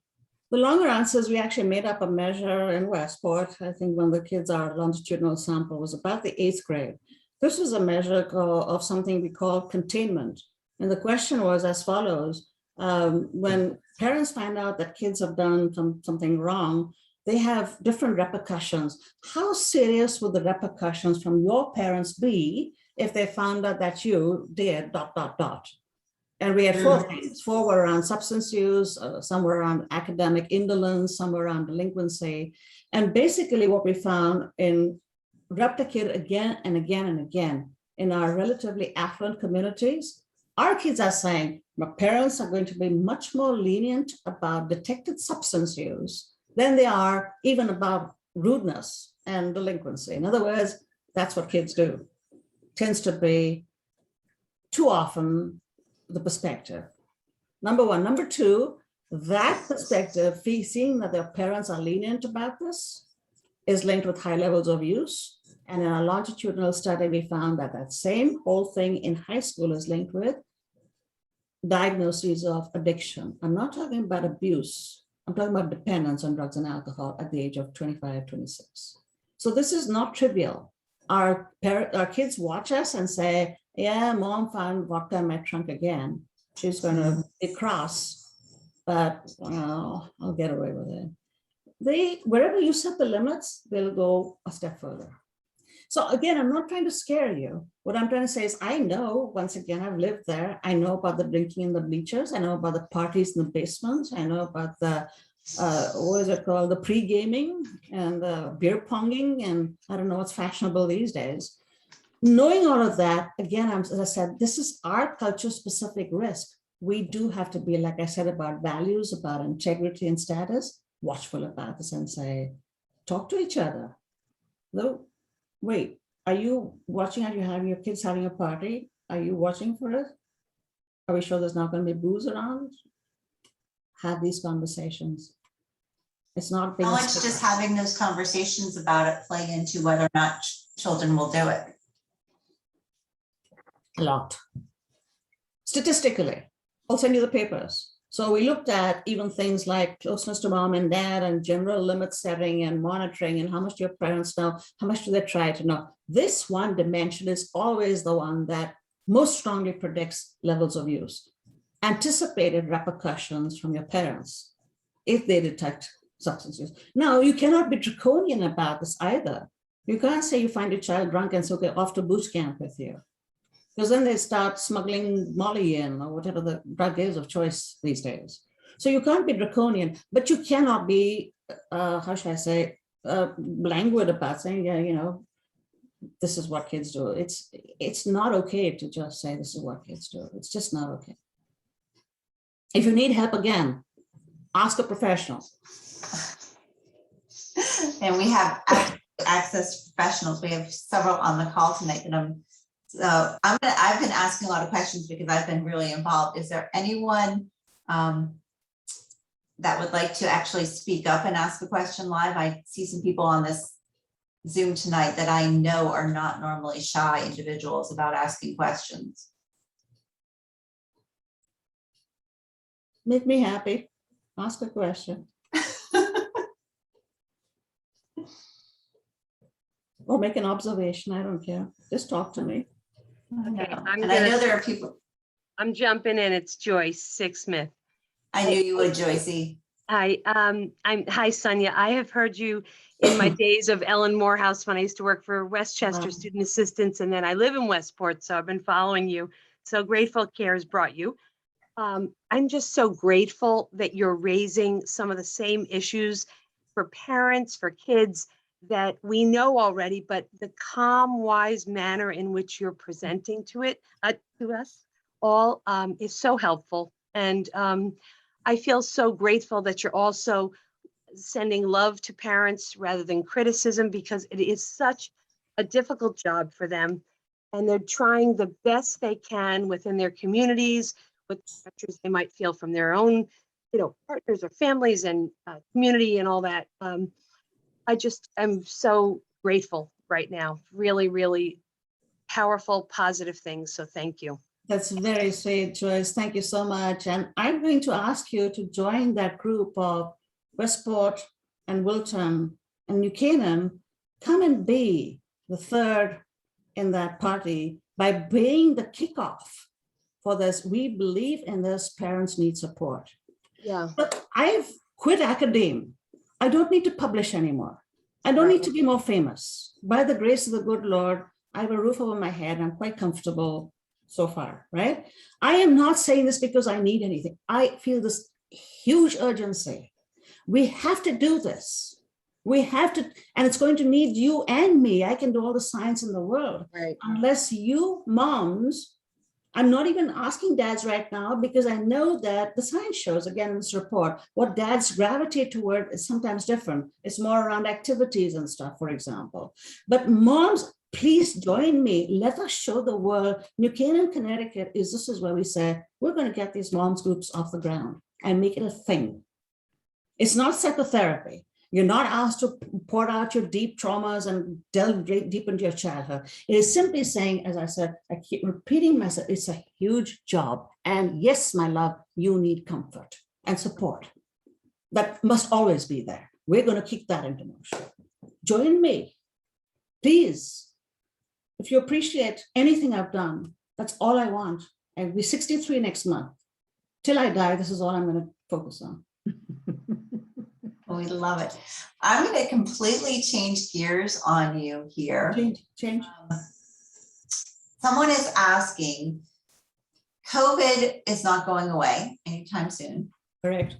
The longer answer is we actually made up a measure in Westport. I think when the kids, our longitudinal sample was about the 8th grade. This was a measure of something we call containment. And the question was as follows. When parents find out that kids have done something wrong, they have different repercussions. How serious would the repercussions from your parents be if they found out that you did ... And we had 4 things. 4 were around substance use, some were around academic indolence, some were around delinquency. And basically what we found in replicated again and again and again in our relatively affluent communities, our kids are saying, my parents are going to be much more lenient about detected substance use than they are even about rudeness and delinquency. In other words, that's what kids do. Tends to be too often the perspective. Number one. Number two, that perspective, seeing that their parents are lenient about this, is linked with high levels of use. And in our longitudinal study, we found that that same whole thing in high school is linked with diagnoses of addiction. I'm not talking about abuse. I'm talking about dependence on drugs and alcohol at the age of 25, 26. So this is not trivial. Our kids watch us and say, yeah, mom found vodka in my trunk again. She's going to be cross, but well, I'll get away with it. Wherever you set the limits, they'll go a step further. So again, I'm not trying to scare you. What I'm trying to say is I know, once again, I've lived there. I know about the drinking in the bleachers. I know about the parties in the basements. I know about the, what is it called? The pre-gaming and the beer ponging. And I don't know what's fashionable these days. Knowing all of that, again, as I said, this is our culture-specific risk. We do have to be, like I said, about values, about integrity and status, watchful about this and say, talk to each other. No, wait, are you watching? Are you having your kids having a party? Are you watching for it? Are we sure there's not going to be booze around? Have these conversations. It's not being. How much does having those conversations about it play into whether or not children will do it? A lot. Statistically, I'll send you the papers. So we looked at even things like closeness to mom and dad and general limit setting and monitoring and how much do your parents know, how much do they try to know. This one dimension is always the one that most strongly predicts levels of use. Anticipated repercussions from your parents if they detect substance use. Now, you cannot be draconian about this either. You can't say you find your child drunk and so get off to boot camp with you. Because then they start smuggling Molly in or whatever the drug is of choice these days. So you can't be draconian, but you cannot be, how should I say, languid about saying, yeah, you know, this is what kids do. It's not okay to just say this is what kids do. It's just not okay. If you need help again, ask a professional. And we have access to professionals. We have several on the call tonight that I'm So I've been asking a lot of questions because I've been really involved. Is there anyone that would like to actually speak up and ask a question live? I see some people on this Zoom tonight that I know are not normally shy individuals about asking questions. Make me happy. Ask a question. Or make an observation. I don't care. Just talk to me. Okay, And I know there are people. I'm jumping in. It's Joyce Sixsmith. I knew you would, Joycey. Hi, hi, Sonia. I have heard you in my days of Ellen Morehouse when I used to work for Westchester Wow. Student Assistance, and then I live in Westport, so I've been following you. So grateful CARES brought you. I'm just so grateful that you're raising some of the same issues for parents, for kids that we know already, but the calm, wise manner in which you're presenting to us all is so helpful. And I feel so grateful that you're also sending love to parents rather than criticism, because it is such a difficult job for them. And they're trying the best they can within their communities, with pressures they might feel from their own, partners or families and community and all that. I just am so grateful right now. Really, really powerful, positive things. So thank you. That's very sweet, Joyce. Thank you so much. And I'm going to ask you to join that group of Westport and Wilton and New Canaan. Come and be the third in that party by being the kickoff for this. We believe in this. Parents need support. Yeah. But I've quit academe. I don't need to publish anymore. I don't need to be more famous. By the grace of the good Lord, I have a roof over my head. I'm quite comfortable so far, right? I am not saying this because I need anything. I feel this huge urgency. We have to do this. We have to, and it's going to need you and me. I can do all the science in the world. Right. Unless you moms, I'm not even asking dads right now, because I know that the science shows, again, in this report, what dads gravitate toward is sometimes different. It's more around activities and stuff, for example. But moms, please join me. Let us show the world. New Canaan, Connecticut this is where we say, we're going to get these moms groups off the ground and make it a thing. It's not psychotherapy. You're not asked to pour out your deep traumas and delve deep into your childhood. It is simply saying, as I said, I keep repeating myself, it's a huge job. And yes, my love, you need comfort and support. That must always be there. We're going to kick that into motion. Join me, please. If you appreciate anything I've done, that's all I want. I'll be 63 next month. Till I die, this is all I'm going to focus on. We love it. I'm going to completely change gears on you here. Change. Someone is asking, COVID is not going away anytime soon. Correct.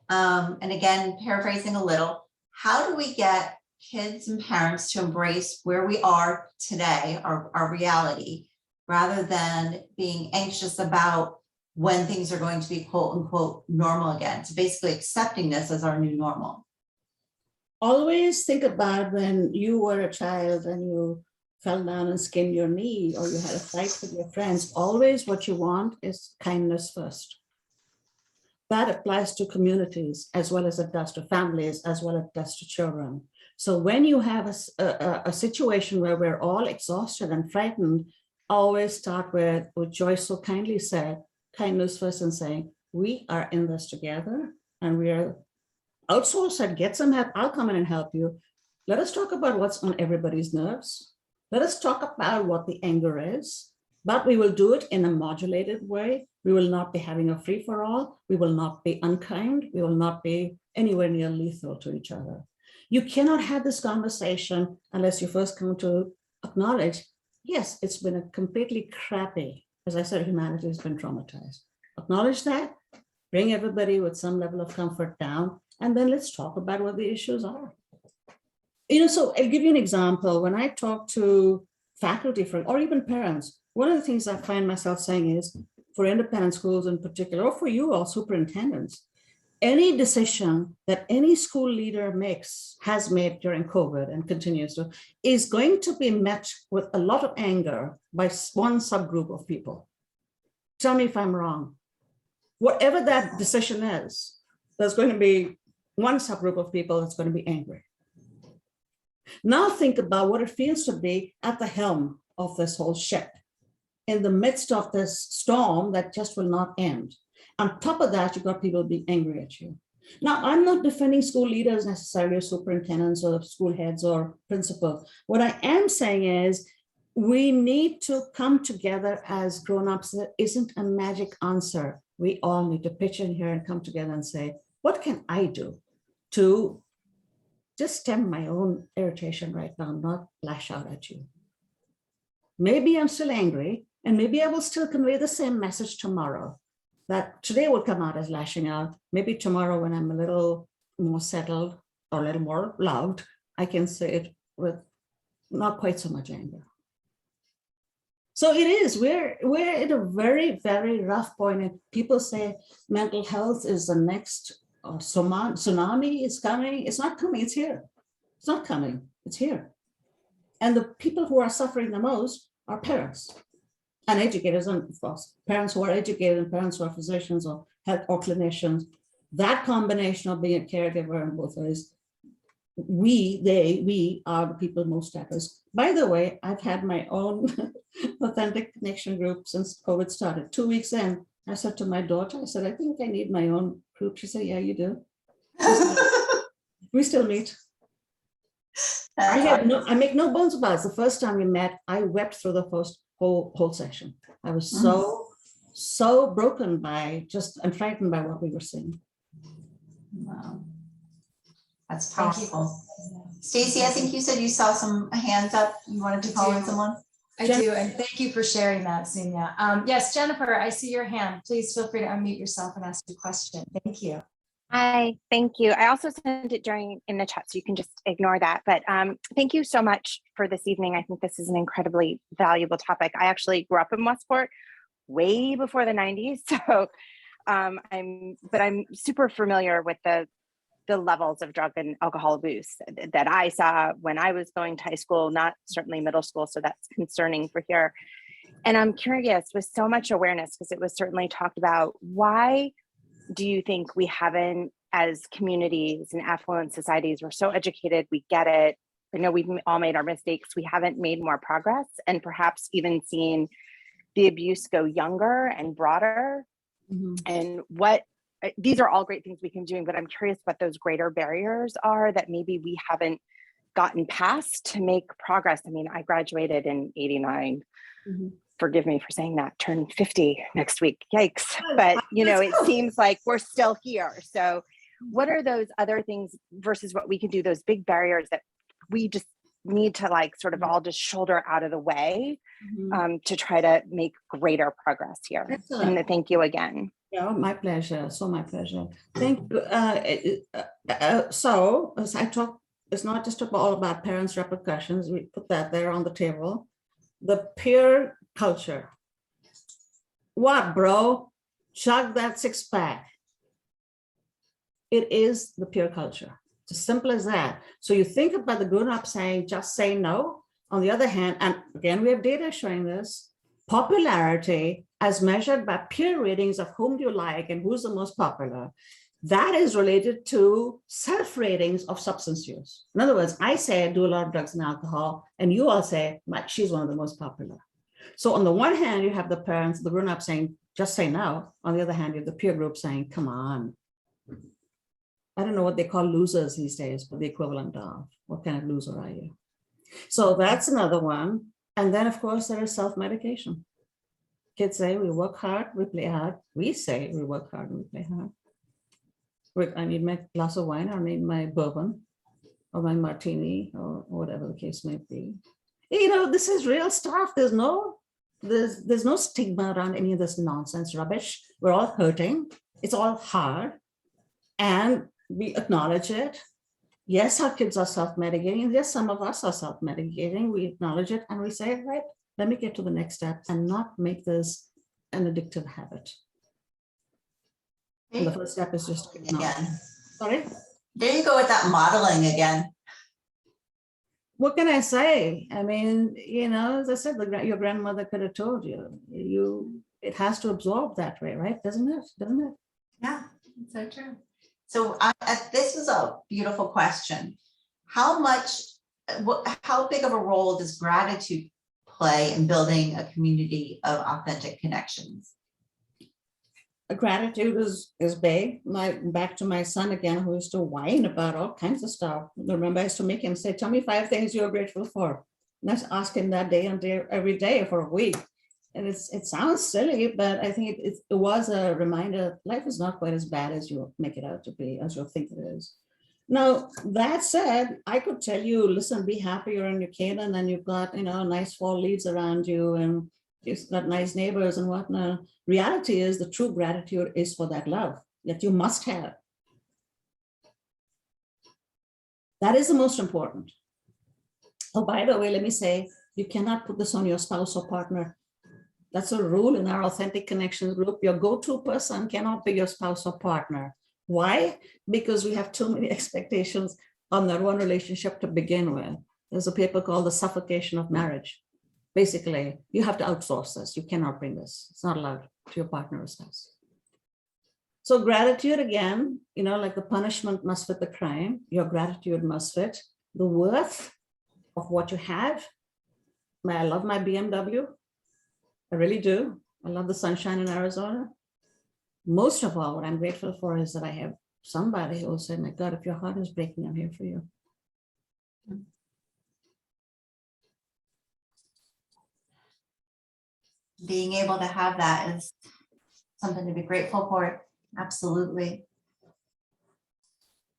And again, paraphrasing a little, how do we get kids and parents to embrace where we are today, our reality, rather than being anxious about when things are going to be quote unquote normal again? So basically accepting this as our new normal. Always think about when you were a child and you fell down and skinned your knee, or you had a fight with your friends. Always what you want is kindness first. That applies to communities as well as it does to families, as well as it does to children. So when you have a situation where we're all exhausted and frightened, always start with what Joyce so kindly said, kindness first, and saying, we are in this together and we are outsourced and get some help. I'll come in and help you. Let us talk about what's on everybody's nerves. Let us talk about what the anger is, but we will do it in a modulated way. We will not be having a free for all. We will not be unkind. We will not be anywhere near lethal to each other. You cannot have this conversation unless you first come to acknowledge, yes, it's been a completely crappy, as I said, humanity has been traumatized. Acknowledge that, bring everybody with some level of comfort down, and then let's talk about what the issues are. So I'll give you an example. When I talk to faculty or even parents, one of the things I find myself saying is, for independent schools in particular, or for you all superintendents, any decision that any school leader has made during COVID and continues to, is going to be met with a lot of anger by one subgroup of people. Tell me if I'm wrong. Whatever that decision is, there's going to be one subgroup of people that's going to be angry. Now think about what it feels to be at the helm of this whole ship, in the midst of this storm that just will not end. On top of that, you've got people being angry at you. Now, I'm not defending school leaders necessarily, or superintendents or school heads or principals. What I am saying is we need to come together as grown-ups. There isn't a magic answer. We all need to pitch in here and come together and say, what can I do to just stem my own irritation right now, not lash out at you? Maybe I'm still angry, and maybe I will still convey the same message tomorrow. That today will come out as lashing out. Maybe tomorrow, when I'm a little more settled or a little more loved, I can say it with not quite so much anger. So it is, we're at a very, very rough point. And people say mental health is the next tsunami is coming. It's not coming, it's here. It's not coming, it's here. And the people who are suffering the most are parents and educators, and of course, parents who are educated and parents who are physicians or health or clinicians. That combination of being a caregiver in both ways, we are the people most at risk. By the way, I've had my own authentic connection group since COVID started. 2 weeks in, I said to my daughter, I said, I think I need my own group. She said, yeah, you do. We still meet. I make no bones about it. The first time we met, I wept through the first whole session. I was so broken by and frightened by what we were seeing. Wow. That's powerful. Stacy, I think you said you saw some hands up. You wanted to call in someone? I do, and thank you for sharing that, Suniya. Yes, Jennifer, I see your hand. Please feel free to unmute yourself and ask your question. Thank you. Hi, thank you. I also sent it in the chat, so you can just ignore that. But thank you so much for this evening. I think this is an incredibly valuable topic. I actually grew up in Westport way before the 90s, so I'm super familiar with the levels of drug and alcohol abuse that I saw when I was going to high school, not certainly middle school. So that's concerning for here. And I'm curious, with so much awareness, because it was certainly talked about, why do you think we haven't, as communities and affluent societies, we're so educated, we get it. I know we've all made our mistakes. We haven't made more progress, and perhaps even seen the abuse go younger and broader. And these are all great things we can do, but I'm curious what those greater barriers are that maybe we haven't gotten past to make progress. I mean, I graduated in '89. Forgive me for saying that, turn 50 next week, yikes. But it seems like we're still here. So what are those other things versus what we can do, those big barriers that we just need to sort of all just shoulder out of the way to try to make greater progress here? Excellent. And thank you again. Yeah, my pleasure. So my pleasure. Thank you. So as I talk, it's not just all about parents' repercussions. We put that there on the table. The peer culture. What, bro? Chug that 6-pack. It is the peer culture. It's as simple as that. So you think about the grown-up saying, just say no. On the other hand, and again, we have data showing this, popularity as measured by peer ratings of whom do you like and who's the most popular, that is related to self-ratings of substance use. In other words, I say I do a lot of drugs and alcohol, and you all say, she's one of the most popular. So on the one hand, you have the parents, the grown-up saying, just say no. On the other hand, you have the peer group saying, come on. I don't know what they call losers these days, but the equivalent of, what kind of loser are you? So that's another one. And then, of course, there is self-medication. Kids say we work hard, we play hard. We say we work hard and we play hard. I need my glass of wine, or I need my bourbon, or my martini, or whatever the case may be. This is real stuff. There's no stigma around any of this nonsense rubbish. We're all hurting. It's all hard. And we acknowledge it. Yes, our kids are self-medicating. Yes, some of us are self-medicating. We acknowledge it and we say, right, let me get to the next step and not make this an addictive habit. And the first step is just to acknowledge. Again, Sorry? there you go with that modeling again. What can I say? I mean, as I said, your grandmother could have told you, it has to absorb that way, right? Doesn't it? Yeah, it's so true. So this is a beautiful question. How big of a role does gratitude play in building a community of authentic connections? Gratitude is big. Back to my son again, who used to whine about all kinds of stuff. Remember, I used to make him say, "Tell me 5 things you're grateful for." And I ask him that day and day every day for a week. And it sounds silly, but I think it was a reminder. Life is not quite as bad as you make it out to be, as you think it is. Now, that said, I could tell you, listen, be happy you're in your Canaan and you've got, nice fall leaves around you and you've got nice neighbors and whatnot. Reality is the true gratitude is for that love that you must have. That is the most important. Oh, by the way, let me say, you cannot put this on your spouse or partner. That's a rule in our Authentic Connections group. Your go-to person cannot be your spouse or partner. Why? Because we have too many expectations on that one relationship to begin with. There's a paper called The Suffocation of Marriage. Basically, you have to outsource this. You cannot bring this. It's not allowed to your partner or spouse. So gratitude, again, like the punishment must fit the crime. Your gratitude must fit the worth of what you have. I love my BMW. I really do. I love the sunshine in Arizona. Most of all, what I'm grateful for is that I have somebody who will say, "My God, if your heart is breaking, I'm here for you." Being able to have that is something to be grateful for. Absolutely.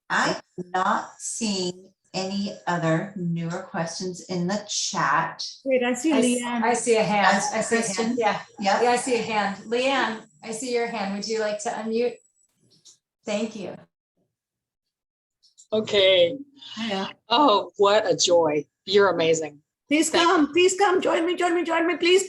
I'm not seeing any other newer questions in the chat. Wait, I see Leanne. I see a hand. That's I see a Kristen. hand. Yeah, Yep. I see a hand. Leanne, I see your hand. Would you like to unmute? Thank you. Okay. Yeah. Oh, what a joy. You're amazing. Please come, join me, please.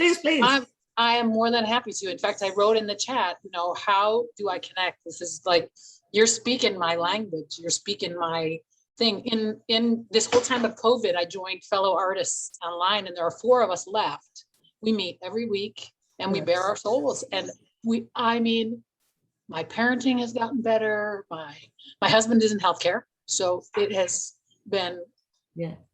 I am more than happy to. In fact, I wrote in the chat, how do I connect? This is like, you're speaking my language. You're speaking my thing. In this whole time of COVID, I joined fellow artists online, and there are 4 of us left. We meet every week and we bare our souls. And my parenting has gotten better. My husband is in healthcare. So it has been,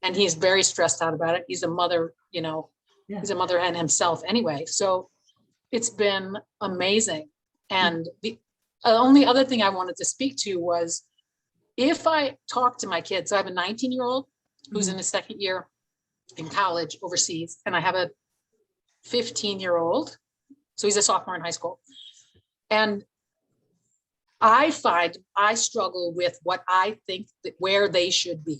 and he's very stressed out about it. He's a mother, he's a mother hen himself anyway. So it's been amazing. And the only other thing I wanted to speak to was, if I talk to my kids, so I have a 19-year-old who's in his 2nd year in college overseas, and I have a 15-year-old, so he's a sophomore in high school. And I find I struggle with what I think that where they should be,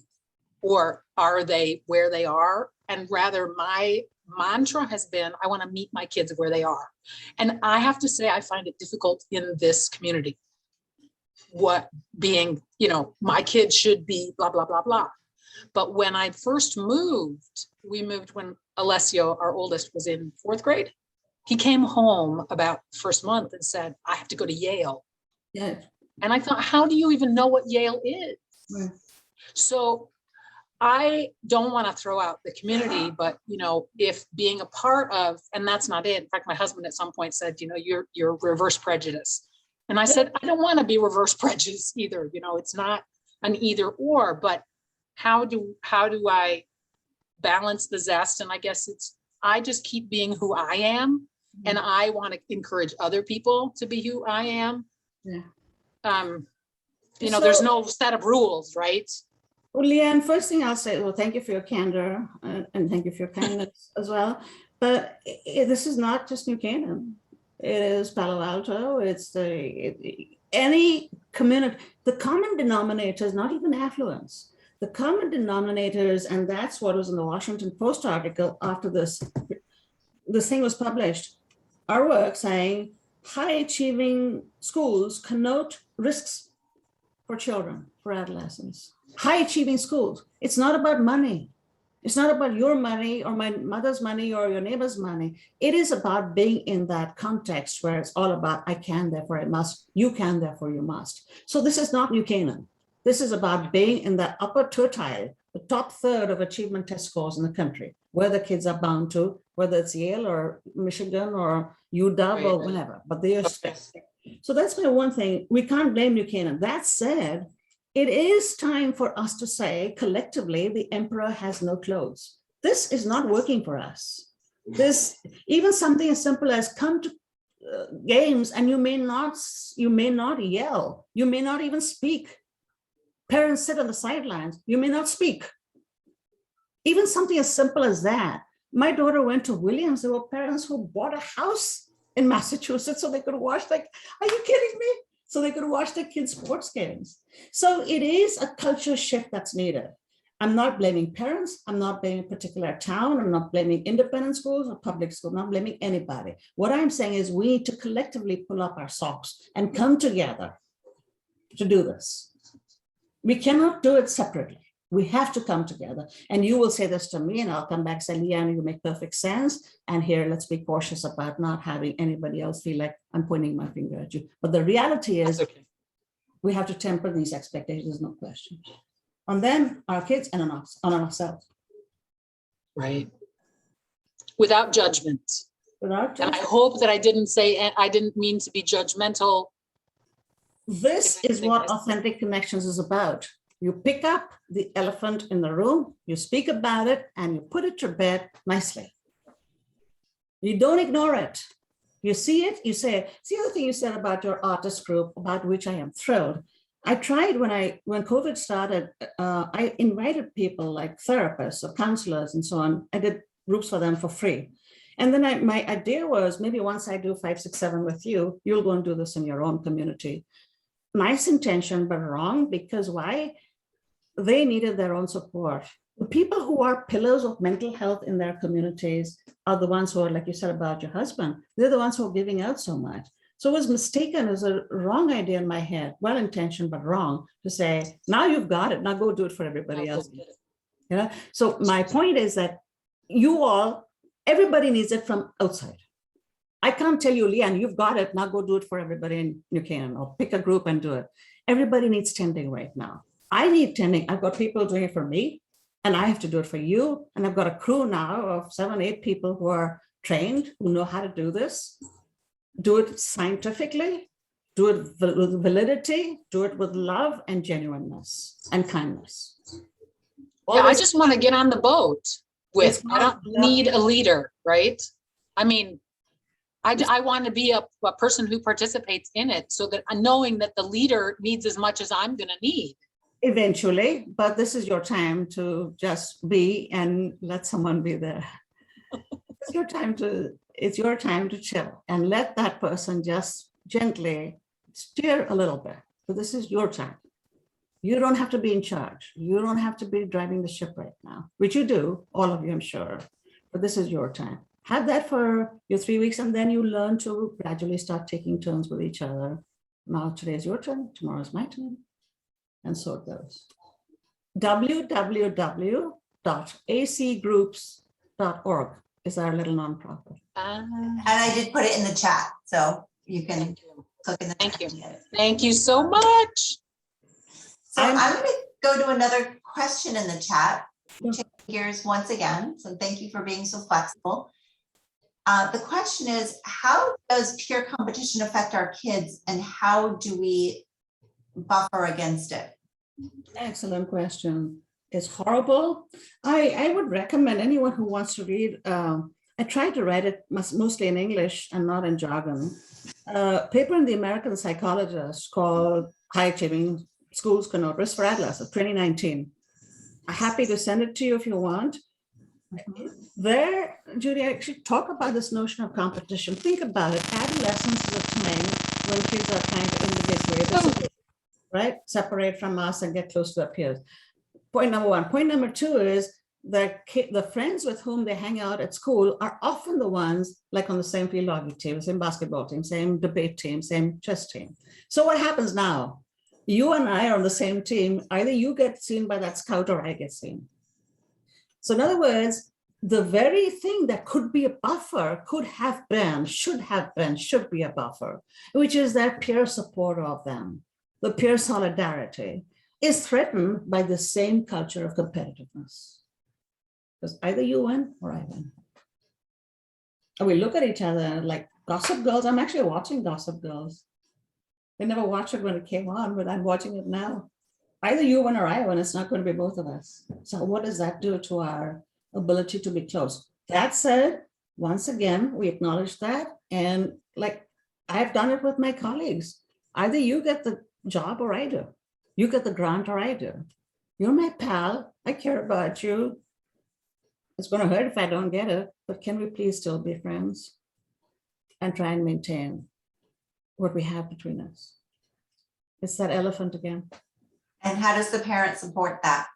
or are they where they are? And rather, my mantra has been, I want to meet my kids where they are. And I have to say, I find it difficult in this community. What being, my kids should be blah, blah, blah, blah. But when I first moved, we moved when Alessio, our oldest, was in 4th grade. He came home about the first month and said, I have to go to Yale. Yeah. And I thought, how do you even know what Yale is? Right. So I don't want to throw out the community, but if being a part of, and that's not it. In fact, my husband at some point said, you're reverse prejudice. And I said, I don't want to be reverse prejudice either. It's not an either or, but how do I balance the zest? And I guess I just keep being who I am. And I want to encourage other people to be who I am. Yeah. There's no set of rules, right? Well, Leanne, first thing I'll say, well, thank you for your candor and thank you for your kindness as well. But this is not just New Canaan. It is Palo Alto. It's any community. The common denominator is not even affluence. The common denominators, and that's what was in the Washington Post article after this thing was published, our work saying high achieving schools connote risks for children, for adolescents. High achieving schools. It's not about money. It's not about your money or my mother's money or your neighbor's money. It is about being in that context where it's all about I can, therefore I must. You can, therefore you must. So this is not New Canaan. This is about being in that upper tertile, the top third of achievement test scores in the country, where the kids are bound to, whether it's Yale or Michigan or UW or whatever, but they are specific. So that's my one thing. We can't blame New Canaan. That said, it is time for us to say collectively, the emperor has no clothes. This is not working for us. This, even something as simple as come to games and you may not yell, you may not even speak. Parents sit on the sidelines, you may not speak. Even something as simple as that. My daughter went to Williams. There were parents who bought a house in Massachusetts so they could watch, like, are you kidding me? So they could watch their kids' sports games. So it is a culture shift that's needed. I'm not blaming parents. I'm not blaming a particular town. I'm not blaming independent schools or public schools. I'm not blaming anybody. What I'm saying is we need to collectively pull up our socks and come together to do this. We cannot do it separately. We have to come together. And you will say this to me, and I'll come back and say, Leanne, you make perfect sense. And here, let's be cautious about not having anybody else feel like I'm pointing my finger at you. But the reality is, we have to temper these expectations, no question, on them, our kids, and on ourselves. Right. Without judgment. Without judgment. And I hope that I didn't mean to be judgmental. This is what authentic connections is about. You pick up the elephant in the room, you speak about it, and you put it to bed nicely. You don't ignore it. You see it, you say, see the other thing you said about your artist group, about which I am thrilled. I tried when COVID started, I invited people like therapists or counselors and so on. I did groups for them for free. And then my idea was maybe once I do 5, 6, 7 with you, you'll go and do this in your own community. Nice intention, but wrong, because why? They needed their own support. The people who are pillars of mental health in their communities are the ones who are, like you said about your husband, they're the ones who are giving out so much. So it was mistaken as a wrong idea in my head, well-intentioned, but wrong, to say, now you've got it, now go do it for everybody else. You know? So my point is that you all, everybody needs it from outside. I can't tell you, Leanne, you've got it, now go do it for everybody in New Canaan, or pick a group and do it. Everybody needs tending right now. I need tending. I've got people doing it for me, and I have to do it for you. And I've got a crew now of 7, 8 people who are trained, who know how to do this. Do it scientifically, do it with validity, do it with love and genuineness and kindness. Yeah, I just want to get on the boat with, I don't need a leader, right? I mean, I want to be a person who participates in it, so that knowing that the leader needs as much as I'm going to need. Eventually, but this is your time to just be and let someone be there. It's your time to chill and let that person just gently steer a little bit. So this is your time. You don't have to be in charge. You don't have to be driving the ship right now, which you do, all of you, I'm sure. But this is your time. Have that for your 3 weeks, and then you learn to gradually start taking turns with each other. Now today's your turn, tomorrow's my turn. And so it goes. www.acgroups.org is our little nonprofit. And I did put it in the chat, so you can click in the Thank chat. you. Thank you so much. So I'm going to go to another question in the chat. Change gears once again. So thank you for being so flexible. The question is, how does peer competition affect our kids, and how do we buffer against it? Excellent question. It's horrible. I would recommend anyone who wants to read, I tried to write it mostly in English and not in jargon, paper in the American Psychologist called High Achieving Schools Cannot Risk for Adolescents of 2019. I'm happy to send it to you if you want. There, Judy, I actually talk about this notion of competition. Think about it. Adolescence is a time when kids are trying to individuate, right? Separate from us and get close to their peers. Point number one. Point number two is that the friends with whom they hang out at school are often the ones like on the same field hockey team, same basketball team, same debate team, same chess team. So what happens now? You and I are on the same team. Either you get seen by that scout or I get seen. So in other words, the very thing that could be a buffer could have been, should have been, should be a buffer, which is that peer support of them, the peer solidarity, is threatened by the same culture of competitiveness. Because either you win or I win. And we look at each other like Gossip Girls. I'm actually watching Gossip Girls. I never watched it when it came on, but I'm watching it now. Either you win or I win. It's not going to be both of us. So what does that do to our ability to be close? That said, once again, we acknowledge that. And like I've done it with my colleagues. Either you get the job or I do. You get the grant or I do. You're my pal. I care about you. It's going to hurt if I don't get it, but can we please still be friends and try and maintain what we have between us? It's that elephant again. And how does the parent support that?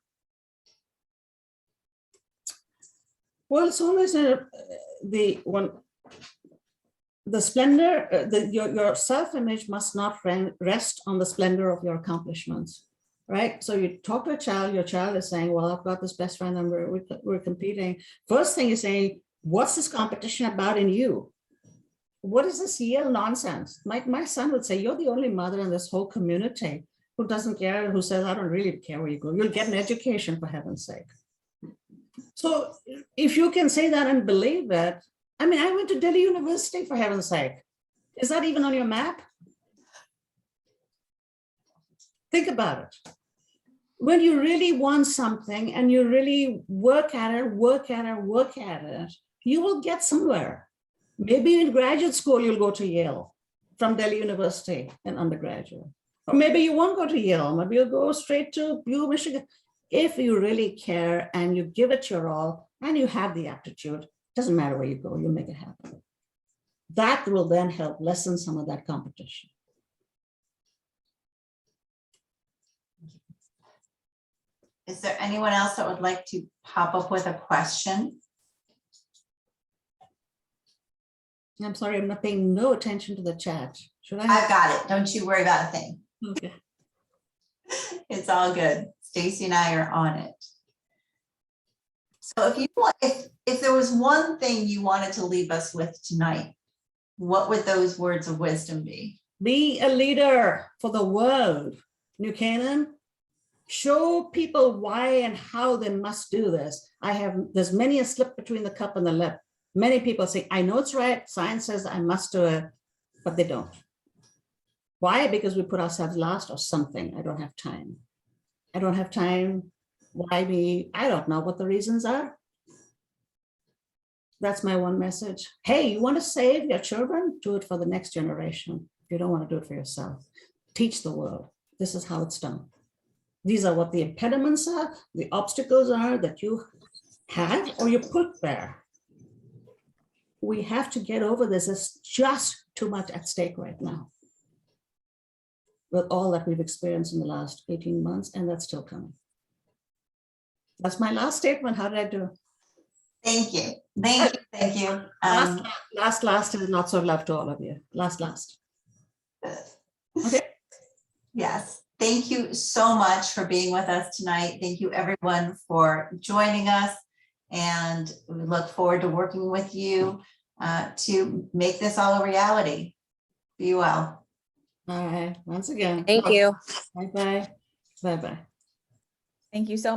Well, it's always the splendor, your self-image must not rest on the splendor of your accomplishments, right? So you talk to a child, your child is saying, well, I've got this best friend and we're competing. First thing is saying, what's this competition about in you? What is this Yale nonsense? My son would say, you're the only mother in this whole community who doesn't care, who says, I don't really care where you go. You'll get an education, for heaven's sake. So if you can say that and believe it, I mean, I went to Delhi University, for heaven's sake. Is that even on your map? Think about it. When you really want something and you really work at it, you will get somewhere. Maybe in graduate school, you'll go to Yale from Delhi University in undergraduate. Or maybe you won't go to Yale, maybe you'll go straight to U Michigan. If you really care and you give it your all and you have the aptitude, doesn't matter where you go, you'll make it happen. That will then help lessen some of that competition. Is there anyone else that would like to pop up with a question? I'm sorry, I'm not paying no attention to the chat. Should I? I've got it. Don't you worry about a thing. Okay. It's all good. Stacy and I are on it. So if there was one thing you wanted to leave us with tonight, what would those words of wisdom be? Be a leader for the world, New Canaan. Show people why and how they must do this. There's many a slip between the cup and the lip. Many people say, I know it's right. Science says I must do it, but they don't. Why? Because we put ourselves last or something. I don't have time. I don't have time. Why me? I don't know what the reasons are. That's my one message. Hey, you want to save your children? Do it for the next generation. If you don't want to do it for yourself, teach the world. This is how it's done. These are what the impediments are, the obstacles are that you have or you put there. We have to get over this. There's just too much at stake right now with all that we've experienced in the last 18 months, and that's still coming. That's my last statement. How did I do? Thank you. Thank you. Last is not so love to all of you. Last. Okay. Yes. Thank you so much for being with us tonight. Thank you everyone for joining us. And we look forward to working with you to make this all a reality. Be well. All right. Once again. Thank you. Bye-bye. Bye-bye. Thank you so much.